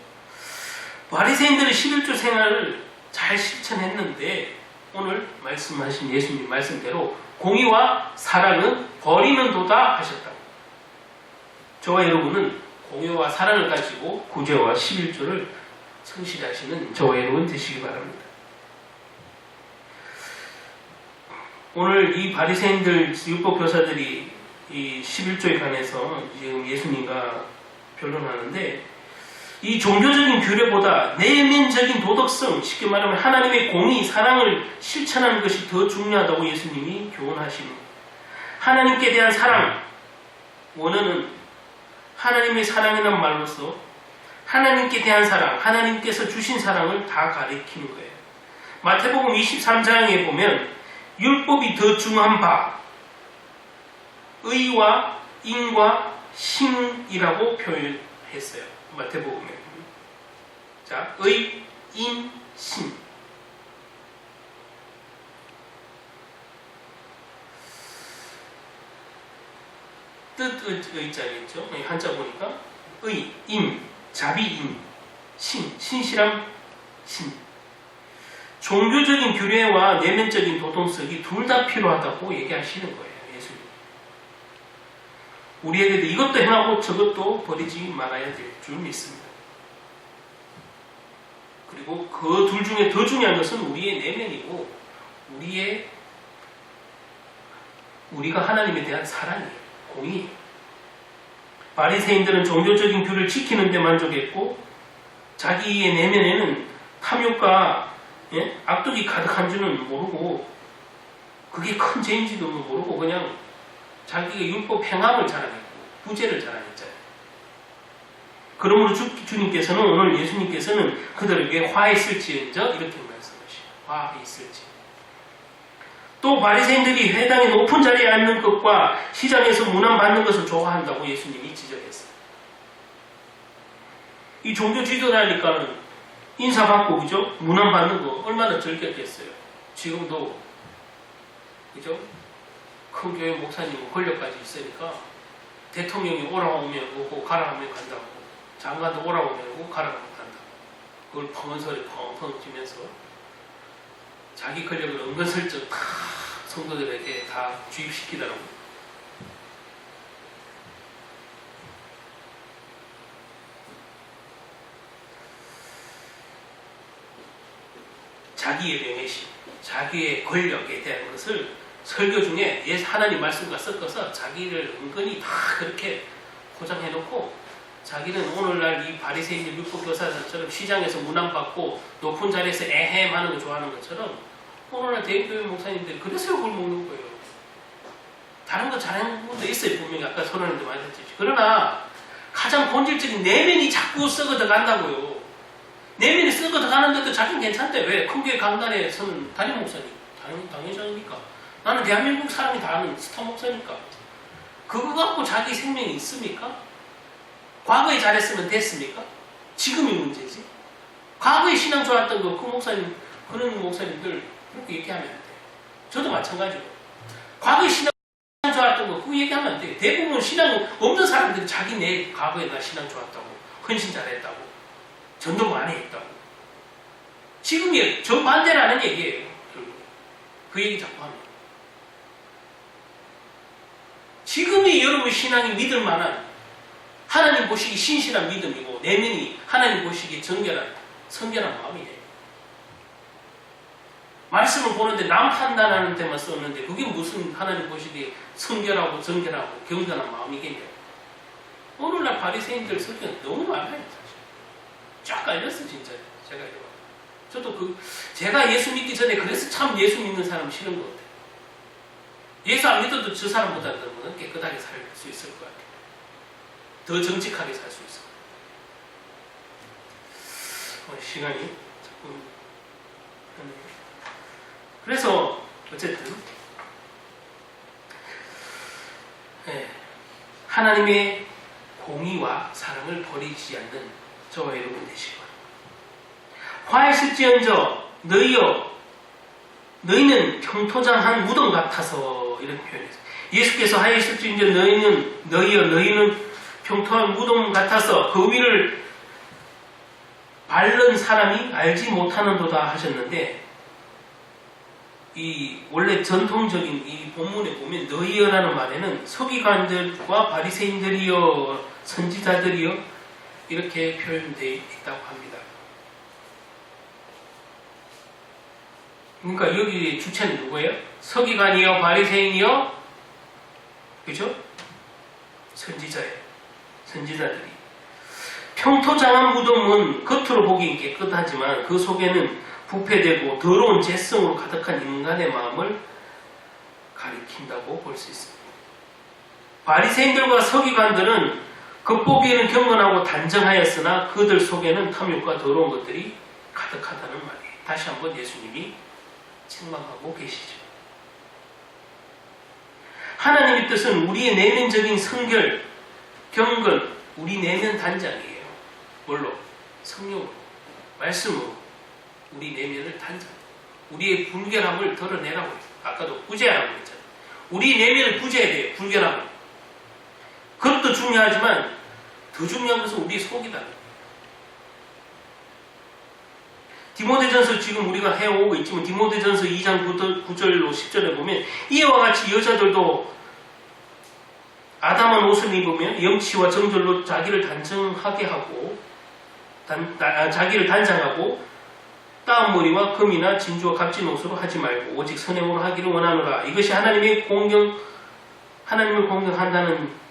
바리새인들은 11조 생활을 잘 실천했는데 오늘 말씀하신 예수님 말씀대로 공의와 사랑은 버리는 도다 하셨다고. 저와 여러분은 공의와 사랑을 가지고 구제와 11조를 성실하시는 저와 여러분 되시기 바랍니다. 오늘 이 바리새인들 율법 교사들이 이 11조에 관해서 지금 예수님과 변론하는데, 이 종교적인 규례보다 내면적인 도덕성, 쉽게 말하면 하나님의 공의, 사랑을 실천하는 것이 더 중요하다고 예수님이 교훈하십니다. 하나님께 대한 사랑, 원어는 하나님의 사랑이라는 말로서 하나님께 대한 사랑, 하나님께서 주신 사랑을 다 가리키는 거예요. 마태복음 23장에 보면 율법이 더 중한 바 의와 인과 신이라고 표현했어요. 마태복음에. 자, 의, 인, 신. 뜻의 자리겠죠. 한자 보니까 의, 인, 자비인, 신, 신실함, 신. 종교적인 규례와 내면적인 도덕성이 둘 다 필요하다고 얘기하시는 거예요. 예수님. 우리에게도 이것도 행하고 저것도 버리지 말아야 될 줄 믿습니다. 그리고 그 둘 중에 더 중요한 것은 우리의 내면이고 우리가 하나님에 대한 사랑이에요. 공의. 바리새인들은 종교적인 규를 지키는 데 만족했고 자기의 내면에는 탐욕과 악독이 가득한 줄은 모르고 그게 큰 죄인지도 모르고 그냥 자기가 율법 행함을 자랑했고 부재를 자랑했잖아요. 그러므로 주님께서는 오늘 예수님께서는 그들에게 화했을지언정 이렇게 말씀하시죠. 화했을지. 또 바리새인들이 회당의 높은 자리에 앉는 것과 시장에서 문안받는 것을 좋아한다고 예수님이 지적했어요. 이 종교 지도자니까는 인사받고 그죠? 문안받는 거 얼마나 즐겼겠어요. 지금도 그죠? 큰 교회 목사님 권력까지 있으니까 대통령이 오라고 오면 오고 가라 하면 간다고 장관도 오라고 오면 오고 가라 하면 간다고 그걸 펑은 소리 펑펑 치면서 자기 권력을 은근슬쩍 다 성도들에게 다 주입시키더라고요. 자기의 명예심, 자기의 권력에 대한 것을 설교 중에 하나님 말씀과 섞어서 자기를 은근히 다 그렇게 포장해놓고 자기는 오늘날 이 바리새인들 율법교사들처럼 시장에서 문안받고 높은 자리에서 에헴 하는 거 좋아하는 것처럼 오늘날 대교회 목사님들이 그래서 그걸 먹는 거예요. 다른 거 잘하는 분도 있어요. 분명히 아까 선언했는데 많이 했지. 그러나 가장 본질적인 내면이 자꾸 썩어져 간다고요. 내면이 썩어져 가는데도 자기는 괜찮대. 왜? 큰 교회 강단에서는 담임 목사님. 당연하니까. 나는 대한민국 사람이 다 아는 스타 목사니까. 그거 갖고 자기 생명이 있습니까? 과거에 잘했으면 됐습니까? 지금이 문제지. 과거에 신앙 좋았던 거, 그 목사님, 그런 목사님들 그렇게 얘기하면 안 돼요. 저도 마찬가지고. 과거에 신앙 좋았던 거, 그거 얘기하면 안 돼요. 대부분 신앙 없는 사람들이 자기 내 과거에 나 신앙 좋았다고, 헌신 잘했다고, 전도 많이 했다고. 지금이 정반대라는 얘기예요. 그 얘기 자꾸 하면. 지금이 여러분 신앙이 믿을 만한 하나님 보시기 신실한 믿음이고 내면이 하나님 보시기 성결한 마음이에요. 말씀을 보는데 남 판단하는 데만 썼는데 그게 무슨 하나님 보시기에 성결하고 정결하고 경건한 마음이겠냐고. 오늘날 바리새인들 성격 너무 많아요. 사실. 쫙 깔렸어 진짜. 제가 이거. 저도 제가 예수 믿기 전에 그래서 참 예수 믿는 사람 싫은 것 같아요. 예수 안 믿어도 저 사람보다는 깨끗하게 살 수 있을 것 같아요. 더 정직하게 살 수 있어. 시간이 자꾸. 그래서 어쨌든 하나님의 공의와 사랑을 버리지 않는 저와 여러분 되시기 바랍니다. 화하실지언정 너희는 평토장한 무덤 같아서 이런 표현이죠. 예수께서 하하실지언정 너희는 평토한 무덤 같아서 그 위를 밟는 사람이 알지 못하는도다 하셨는데 이 원래 전통적인 이 본문에 보면 너희여라는 말에는 서기관들과 바리새인들이여 선지자들이여 이렇게 표현되어 있다고 합니다. 그러니까 여기 주체는 누구예요? 서기관이여 바리새인이여 그죠? 선지자들이. 평토장한 무덤은 겉으로 보기엔 깨끗하지만 그 속에는 부패되고 더러운 죄성으로 가득한 인간의 마음을 가리킨다고 볼 수 있습니다. 바리새인들과 서기관들은 겉보기에는 경건하고 단정하였으나 그들 속에는 탐욕과 더러운 것들이 가득하다는 말이에요. 다시 한번 예수님이 책망하고 계시죠. 하나님의 뜻은 우리의 내면적인 성결, 경건, 우리 내면 단장이에요. 뭘로? 성령으로, 말씀으로 우리 내면을 단장, 우리의 불결함을 드러내라고 했어요. 아까도 구제하라고 했잖아요. 우리 내면을 구제해야 돼요. 불결함을. 그것도 중요하지만 더 중요한 것은 우리 속이다. 디모데전서 지금 우리가 해오고 있지만 디모데전서 2장 9절로 10절에 보면 이와 같이 여자들도 아담한 옷을 입으며 염치와 정절로 자기를 단정하게 하고 자기를 단장하고 따은 머리와 금이나 진주와 값진 옷으로 하지 말고 오직 선행으로 하기를 원하노라. 이것이 하나님을 공경한다는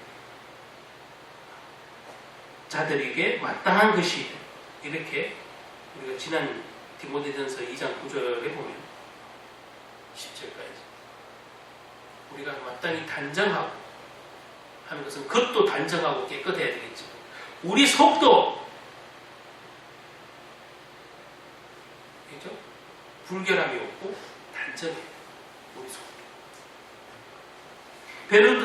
자들에게 마땅한 것이 이렇게 우리가 지난 디모데전서 2장 9절에 보면 10절까지 우리가 마땅히 단정하고 하는 것은 그것도 단정하고 깨끗해야 되겠죠. 우리 속도 그렇죠? 불결함이 없고 단정해요. 우리 속도.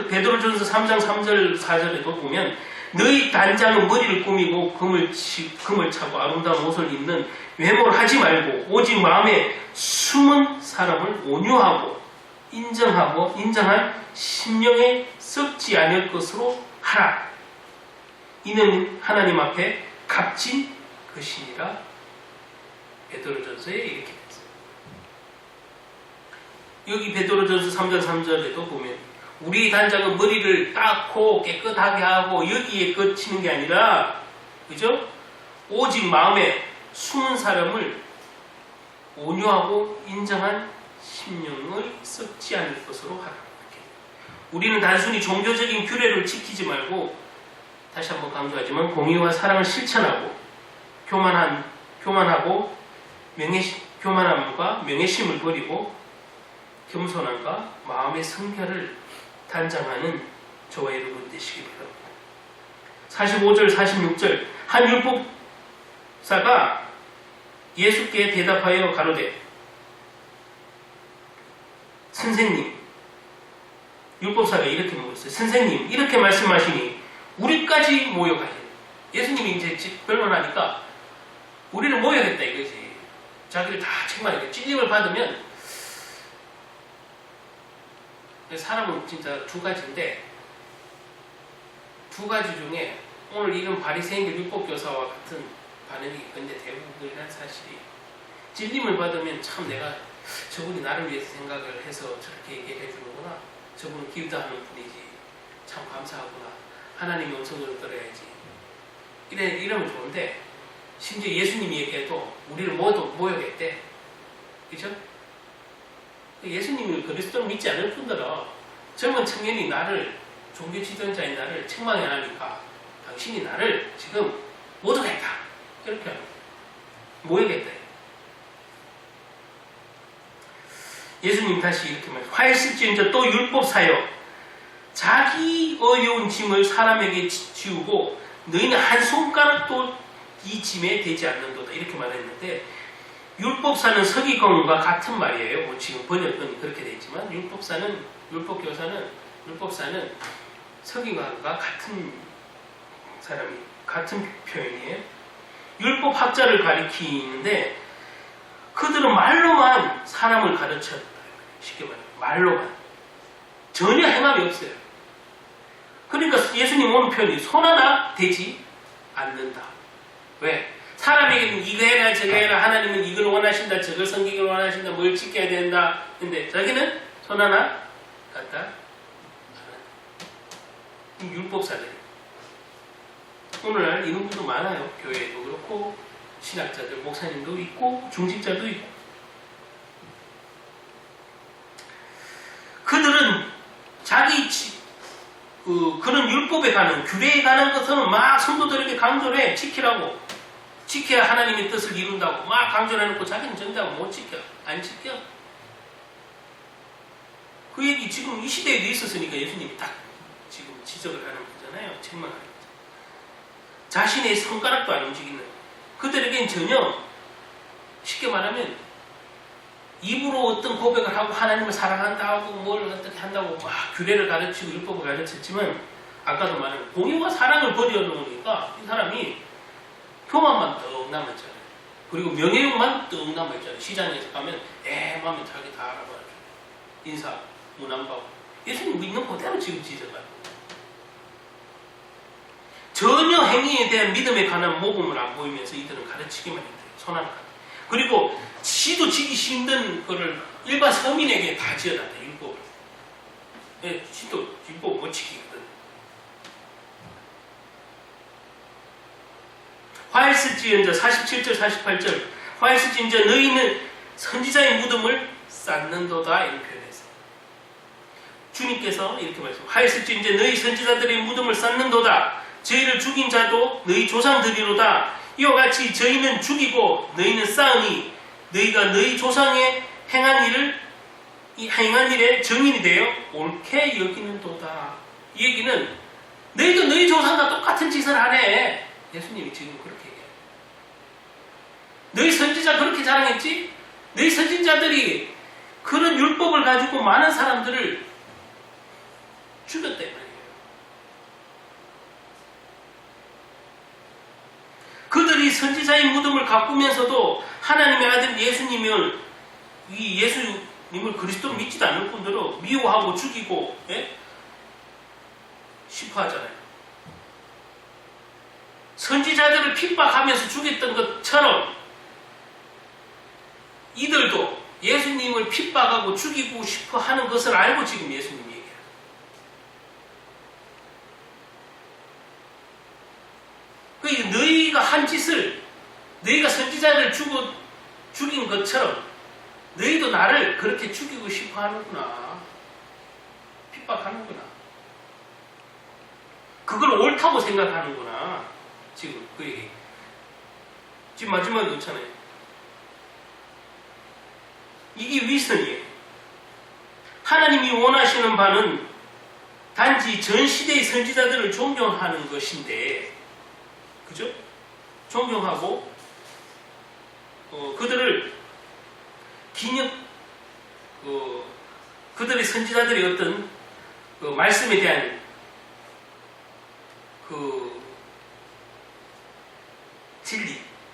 베드로전서 3장 3절 4절에도 보면 너희 단장은 머리를 꾸미고 금을 차고 아름다운 옷을 입는 외모를 하지 말고 오직 마음에 숨은 사람을 온유하고 인정한 심령에 썩지 않을 것으로 하라. 이는 하나님 앞에 값진 것이니라. 베드로전서에 이렇게 됐어요. 여기 베드로전서 3장 3절에도 보면 우리 단장은 머리를 닦고 깨끗하게 하고 여기에 그치는 게 아니라 그죠? 오직 마음에 숨은 사람을 온유하고 인정한 심령을 썩지 않을 것으로 하라. 이렇게. 우리는 단순히 종교적인 규례를 지키지 말고 다시 한번 강조하지만 공의와 사랑을 실천하고 교만하고 교만함과 명예심을 버리고 겸손함과 마음의 성결을 단장하는 저와 여러분 되시기 바랍니다. 45절 46절 한 율법사가 예수께 대답하여 가로되 선생님, 율법사가 이렇게 물었어요. 선생님, 이렇게 말씀하시니 우리까지 모욕하시네. 예수님이 이제 변론하니까 우리를 모욕했다 이거지. 자기를 다 책망하니까 찔림을 받으면 사람은 진짜 두 가지인데 두 가지 중에 오늘 이런 바리새인들 율법교사와 같은 반응이 근데 대부분이란 사실이 찔림을 받으면 참 내가 저분이 나를 위해서 생각을 해서 저렇게 얘기해 주는구나. 저분은 기도하는 분이지. 참 감사하구나. 하나님의 음성을 들어야지. 이러면 좋은데 심지어 예수님이 얘기해도 우리를 모두 모욕했대. 그죠? 예수님이 그리스도를 믿지 않을 뿐더러 젊은 청년이 나를 종교 지도자인 나를 책망해 하니까 당신이 나를 지금 모독했다. 이렇게 하는 거예요. 모욕했다. 예수님 다시 이렇게 말해요. 화했을지언정 또 율법사여 자기 어려운 짐을 사람에게 지우고 너희는 한 손가락도 이 짐에 되지 않는도다. 이렇게 말했는데 율법사는 서기관과 같은 말이에요. 뭐 지금 번역은 그렇게 되어 있지만 율법사는 서기관과 같은 사람이 같은 표현이에요. 율법학자를 가리키는데 그들은 말로만 사람을 가르쳤다. 쉽게 말하면 말로만 전혀 행함이 없어요. 그러니까 예수님 오는 표현이 손 하나 되지 않는다. 왜? 사람에게는 이거 해라 저거 해라 하나님은 이걸 원하신다 저걸 섬기기를 원하신다 뭘 지켜야 된다. 근데 자기는 손 하나 갖다 안 한다. 율법사들 오늘날 이런 분도 많아요. 교회에도 그렇고 신학자들 목사님도 있고 중직자도 있고 그들은 자기 그런 율법에 관한 규례에 관한 것은 막 성도들에게 강조를 해. 지켜야 하나님의 뜻을 이룬다고 막 강조를 해놓고 자기는 정작 못 지켜. 안 지켜. 그 얘기 지금 이 시대에도 있었으니까 예수님이 딱 지금 지적을 하는 거잖아요. 책망하는 거죠. 자신의 손가락도 안 움직이는 그들에겐 전혀 쉽게 말하면 입으로 어떤 고백을 하고 하나님을 사랑한다고 뭘 어떻게 한다고 막 규례를 가르치고 율법을 가르쳤지만 아까도 말한 공의와 사랑을 버려놓으니까 이 사람이 교만만 떡 남았잖아요. 그리고 명예욕만 떡 남아있잖아요. 시장에서 가면 마음에 자기 다 알아봐요. 인사, 문안받고 예수님 믿는 그대로 지금 지적하는 전혀 행위에 대한 믿음에 관한 모범을 안 보이면서 이들은 가르치기만 했대요. 손하나 그리고 지도 지기 힘든 거를 일반 서민에게 다 지어놨다. 율법을. 지도 율법 못 지키거든. 화일스지언자 47절 48절 화일스지언자 너희는 선지자의 무덤을 쌓는도다 이렇게 표현했어요. 주님께서 이렇게 말씀하셨어요. 화일스지언자 너희 선지자들의 무덤을 쌓는도다. 저희를 죽인 자도 너희 조상들이로다. 이와 같이 저희는 죽이고 너희는 쌓으니 너희가 너희 조상의 행한 일에 증인이 되어 옳게 여기는도다. 이 얘기는 너희도 너희 조상과 똑같은 짓을 하네. 예수님이 지금 그렇게 얘기해요. 너희 선지자 그렇게 자랑했지? 너희 선지자들이 그런 율법을 가지고 많은 사람들을 죽였다 말이에요. 그들이 선지자의 무덤을 가꾸면서도 하나님의 아들 예수님을 그리스도로 믿지도 않을 뿐더러 미워하고 죽이고 싶어 하잖아요. 선지자들을 핍박하면서 죽였던 것처럼 이들도 예수님을 핍박하고 죽이고 싶어 하는 것을 알고 지금 예수님이 얘기해요. 그러니까 너희가 한 짓을 너희가 선지자를 죽인 것처럼 너희도 나를 그렇게 죽이고 싶어 하는구나. 핍박하는구나. 그걸 옳다고 생각하는구나. 지금 그 얘기. 지금 마지막에 그렇잖아요. 이게 위선이에요. 하나님이 원하시는 바는 단지 전 시대의 선지자들을 존경하는 것인데, 그죠? 존경하고 그들을 그들의 선지자들의 어떤 말씀에 대한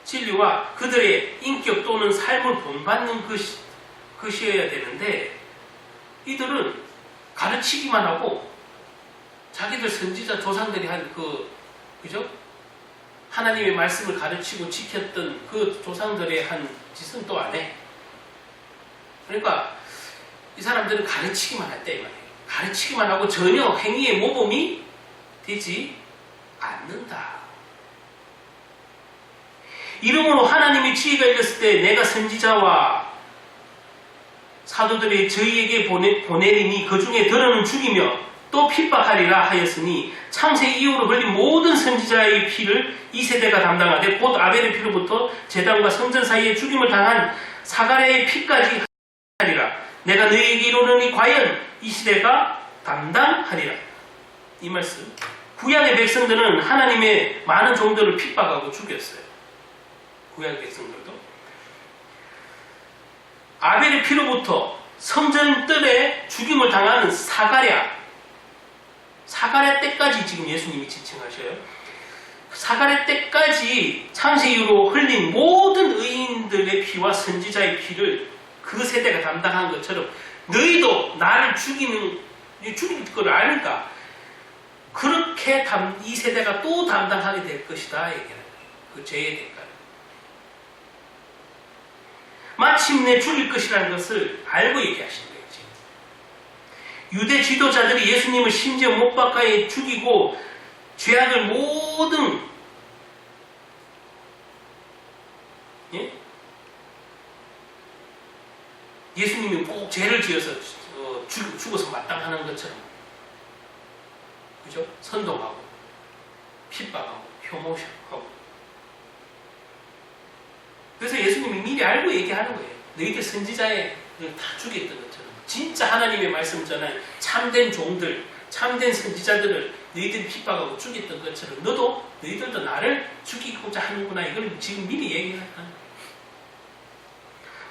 진리와 그들의 인격 또는 삶을 본받는 것이어야 되는데 이들은 가르치기만 하고 자기들 선지자 조상들이 한 그죠? 하나님의 말씀을 가르치고 지켰던 그 조상들의 한 짓은 또 안 해. 그러니까 이 사람들은 가르치기만 했다 이 말이에요. 가르치기만 하고 전혀 행위의 모범이 되지 않는다. 이러므로 하나님이 지혜가 이르렀을 때 내가 선지자와 사도들의 저희에게 보내리니 그 중에 더러는 죽이며 또 핍박하리라 하였으니 창세 이후로 흘린 모든 선지자의 피를 이 세대가 담당하되 곧 아벨의 피로부터 제단과 성전 사이에 죽임을 당한 사가랴의 피까지 하리라. 내가 너희에게 이르노니 과연 이 시대가 담당하리라. 이 말씀. 구약의 백성들은 하나님의 많은 종들을 핍박하고 죽였어요. 구약의 백성들도. 아벨의 피로부터 성전뜰에 죽임을 당하는 사가랴 때까지 지금 예수님이 지칭하셔요. 사가랴 때까지 창세 이후로 흘린 모든 의인들의 피와 선지자의 피를 그 세대가 담당한 것처럼 너희도 나를 죽일 걸 아니까 그렇게 이 세대가 또 담당하게 될 것이다. 얘기하는 거예요. 그 죄의 대가를. 마침내 죽일 것이라는 것을 알고 얘기하시는 거예요. 지금. 유대 지도자들이 예수님을 심지어 못 박아에 죽이고 죄악을 모든 예수님이 꼭 죄를 지어서 죽어서 마땅하는 것처럼 그죠? 선동하고 핍박하고 혐오하고 그래서 예수님이 미리 알고 얘기하는 거예요. 너희들 선지자를 다 죽였던 것처럼 진짜 하나님의 말씀 전한 참된 종들 참된 선지자들을 너희들이 핍박하고 죽였던 것처럼 너도 너희들도 나를 죽이고자 하는구나. 이걸 지금 미리 얘기하는 거예요.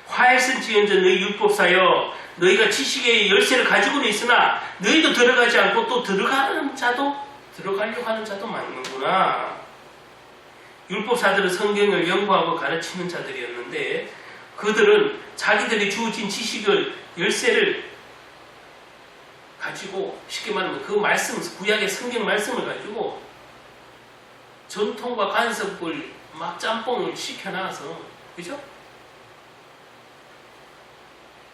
화했은지언정 너희 율법사여 너희가 지식의 열쇠를 가지고는 있으나 너희도 들어가지 않고 또 들어가려고 하는 자도 많는구나. 율법사들은 성경을 연구하고 가르치는 자들이었는데 그들은 자기들이 주어진 지식을 열쇠를 가지고 쉽게 말하면 그 말씀, 구약의 성경 말씀을 가지고 전통과 간섭을 막 짬뽕을 시켜놔서 그죠?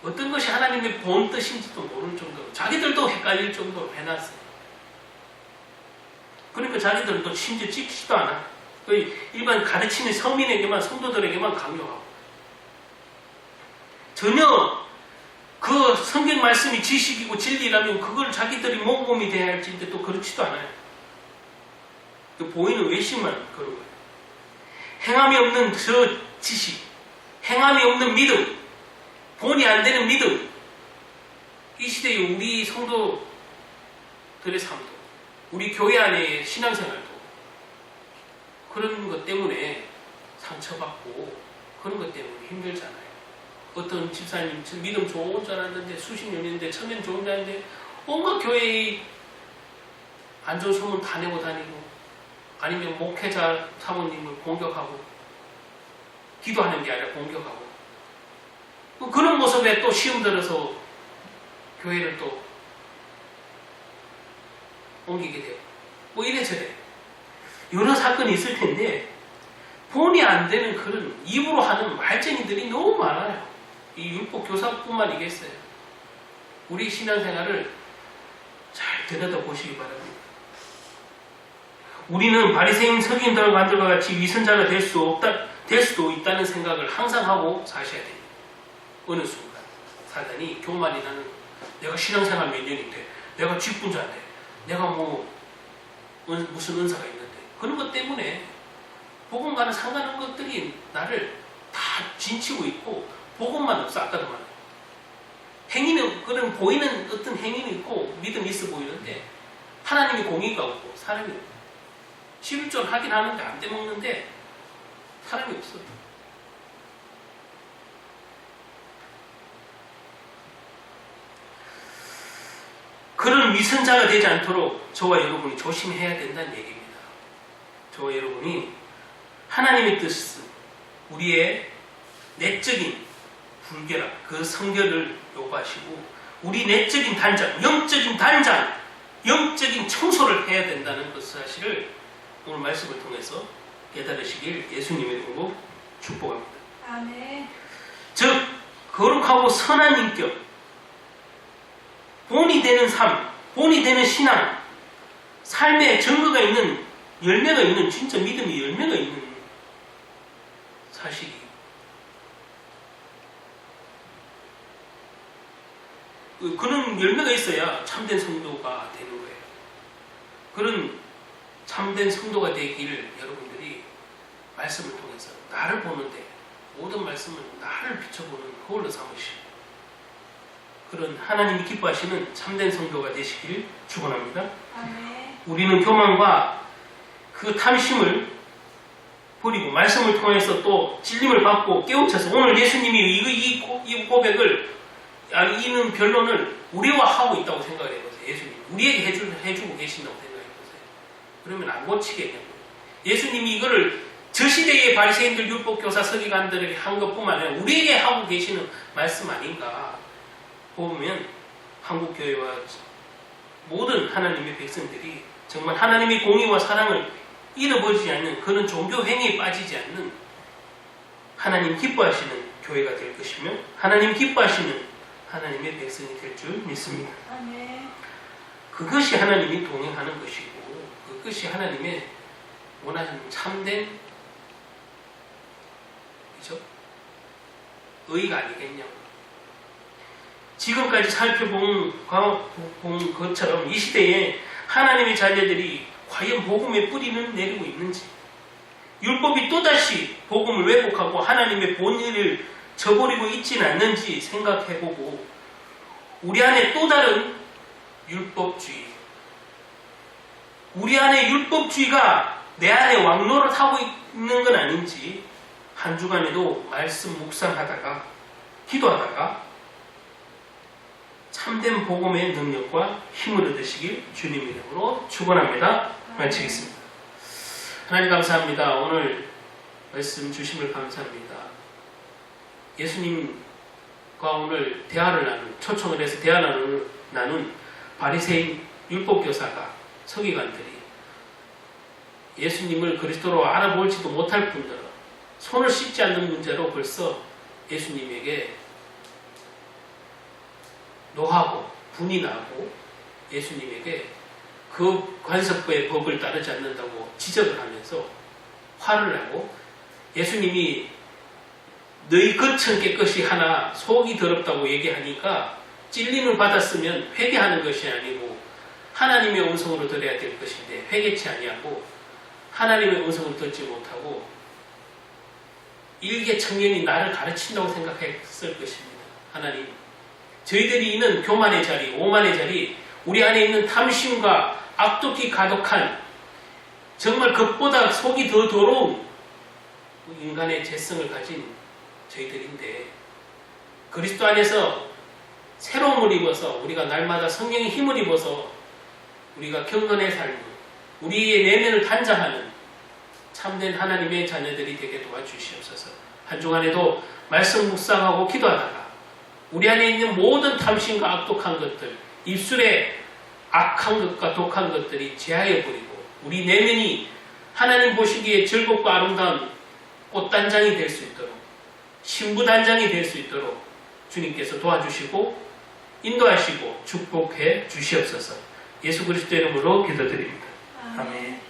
어떤 것이 하나님의 본 뜻인지도 모를 정도로 자기들도 헷갈릴 정도로 해놨어요. 그러니까 자기들은 또 심지어 찍지도 않아. 일반 가르치는 서민에게만 성도들에게만 강요하고 전혀 그 성경 말씀이 지식이고 진리라면 그걸 자기들이 모범이 돼야 할지인데 또 그렇지도 않아요. 보이는 외식만 그런 거예요. 행함이 없는 저 지식, 행함이 없는 믿음, 본이 안 되는 믿음. 이 시대의 우리 성도들의 삶도, 우리 교회 안의 신앙생활도 그런 것 때문에 상처받고 그런 것 때문에 힘들잖아요. 어떤 집사님 믿음 좋은 줄 알았는데 수십 년인데 처음엔 좋은 줄 알았는데 온갖 교회의 안 좋은 소문 다 내고 다니고 아니면 목회자 사모님을 공격하고 기도하는 게 아니라 공격하고 그런 모습에 또 시험 들어서 교회를 또 옮기게 돼요. 뭐 이래저래 여러 사건이 있을 텐데 본이 안 되는 그런 입으로 하는 말쟁이들이 너무 많아요. 이 율법 교사뿐만이겠어요. 우리 신앙생활을 잘 들여다보시기 바랍니다. 우리는 바리새인 서기관들과 같이 위선자가 될 수도 있다는 생각을 항상 하고 사셔야 됩니다. 어느 순간 사단이 교만이 나는 내가 신앙생활 몇 년인데 내가 직분자인데 내가 뭐 무슨 은사가 있는데 그런 것 때문에 복음과는 상관없는 것들이 나를 다 진치고 있고 복음만 없어. 아까도 말했죠. 행위는 그런 보이는 어떤 행위는 있고 믿음이 있어 보이는데 하나님의 공의가 없고 사람이 11조 하긴 하는데 안 돼먹는데 사람이 없어. 그런 위선자가 되지 않도록 저와 여러분이 조심해야 된다는 얘기입니다. 저와 여러분이 하나님의 뜻은 우리의 내적인 불결함, 그 성결을 요구하시고 우리 내적인 단장, 영적인 청소를 해야 된다는 그 사실을 오늘 말씀을 통해서 깨달으시길 예수님의 이름으로 축복합니다. 아멘. 즉 거룩하고 선한 인격, 본이 되는 삶, 본이 되는 신앙, 삶에 증거가 있는 열매가 있는 진짜 믿음의 열매가 있는 사실이 그런 열매가 있어야 참된 성도가 되는 거예요. 그런 참된 성도가 되기를 여러분들이 말씀을 통해서 나를 보는데 모든 말씀은 나를 비춰보는 거울로 삼으시고 그런 하나님이 기뻐하시는 참된 성도가 되시길 축원합니다. 우리는 교만과 그 탐심을 버리고 말씀을 통해서 또 진림을 받고 깨우쳐서 오늘 예수님이 이 고백을 이는 변론을 우리와 하고 있다고 생각을 해보세요. 예수님 우리에게 해주고 계신다고 생각해보세요. 그러면 안 고치겠냐고요. 예수님이 이거를 저 시대의 바리새인들 율법교사 서기관들에게 한 것뿐만 아니라 우리에게 하고 계시는 말씀 아닌가 보면 한국교회와 모든 하나님의 백성들이 정말 하나님의 공의와 사랑을 잃어버리지 않는 그런 종교 행위에 빠지지 않는 하나님 기뻐하시는 교회가 될 것이며 하나님 기뻐하시는 하나님의 백성이 될 줄 믿습니다. 아멘. 그것이 하나님이 동행하는 것이고 그것이 하나님의 원하는 참된 그죠? 의가 아니겠냐고. 지금까지 살펴본 것처럼 이 시대에 하나님의 자녀들이 과연 복음의 뿌리는 내리고 있는지 율법이 또다시 복음을 왜곡하고 하나님의 본의를 저버리고 있지는 않는지 생각해보고 우리 안에 또 다른 율법주의, 우리 안에 율법주의가 내 안에 왕노릇 하고 있는 건 아닌지 한 주간에도 말씀 묵상하다가 기도하다가 참된 복음의 능력과 힘을 얻으시길 주님 이름으로 축원합니다. 마치겠습니다. 하나님 감사합니다. 오늘 말씀 주심을 감사합니다. 예수님과 오늘 대화를 초청을 해서 대화를 나눈 바리새인 율법교사가 서기관들이 예수님을 그리스도로 알아볼지도 못할 뿐더러 손을 씻지 않는 문제로 벌써 예수님에게 노하고 분이 나고 예수님에게 그 관습부의 법을 따르지 않는다고 지적을 하면서 화를 내고 예수님이 너희 겉은 깨끗이 하나 속이 더럽다고 얘기하니까 찔림을 받았으면 회개하는 것이 아니고 하나님의 음성으로 들어야 될 것인데 회개치 아니하고 하나님의 음성을 듣지 못하고 일개청년이 나를 가르친다고 생각했을 것입니다. 하나님, 저희들이 있는 교만의 자리, 오만의 자리, 우리 안에 있는 탐심과 악독히 가득한 정말 그것보다 속이 더 더러운 인간의 죄성을 가진 저희들인데 그리스도 안에서 새로움을 입어서 우리가 날마다 성령의 힘을 입어서 우리가 경건의 삶, 우리의 내면을 단장하는 참된 하나님의 자녀들이 되게 도와주시옵소서. 한 주간에도 말씀 묵상하고 기도하다가 우리 안에 있는 모든 탐심과 악독한 것들, 입술에 악한 것과 독한 것들이 제하여 버리고 우리 내면이 하나님 보시기에 즐겁고 아름다운 꽃단장이 될 수 있도록 신부단장이 될 수 있도록 주님께서 도와주시고 인도하시고 축복해 주시옵소서. 예수 그리스도 이름으로 기도드립니다. 아멘.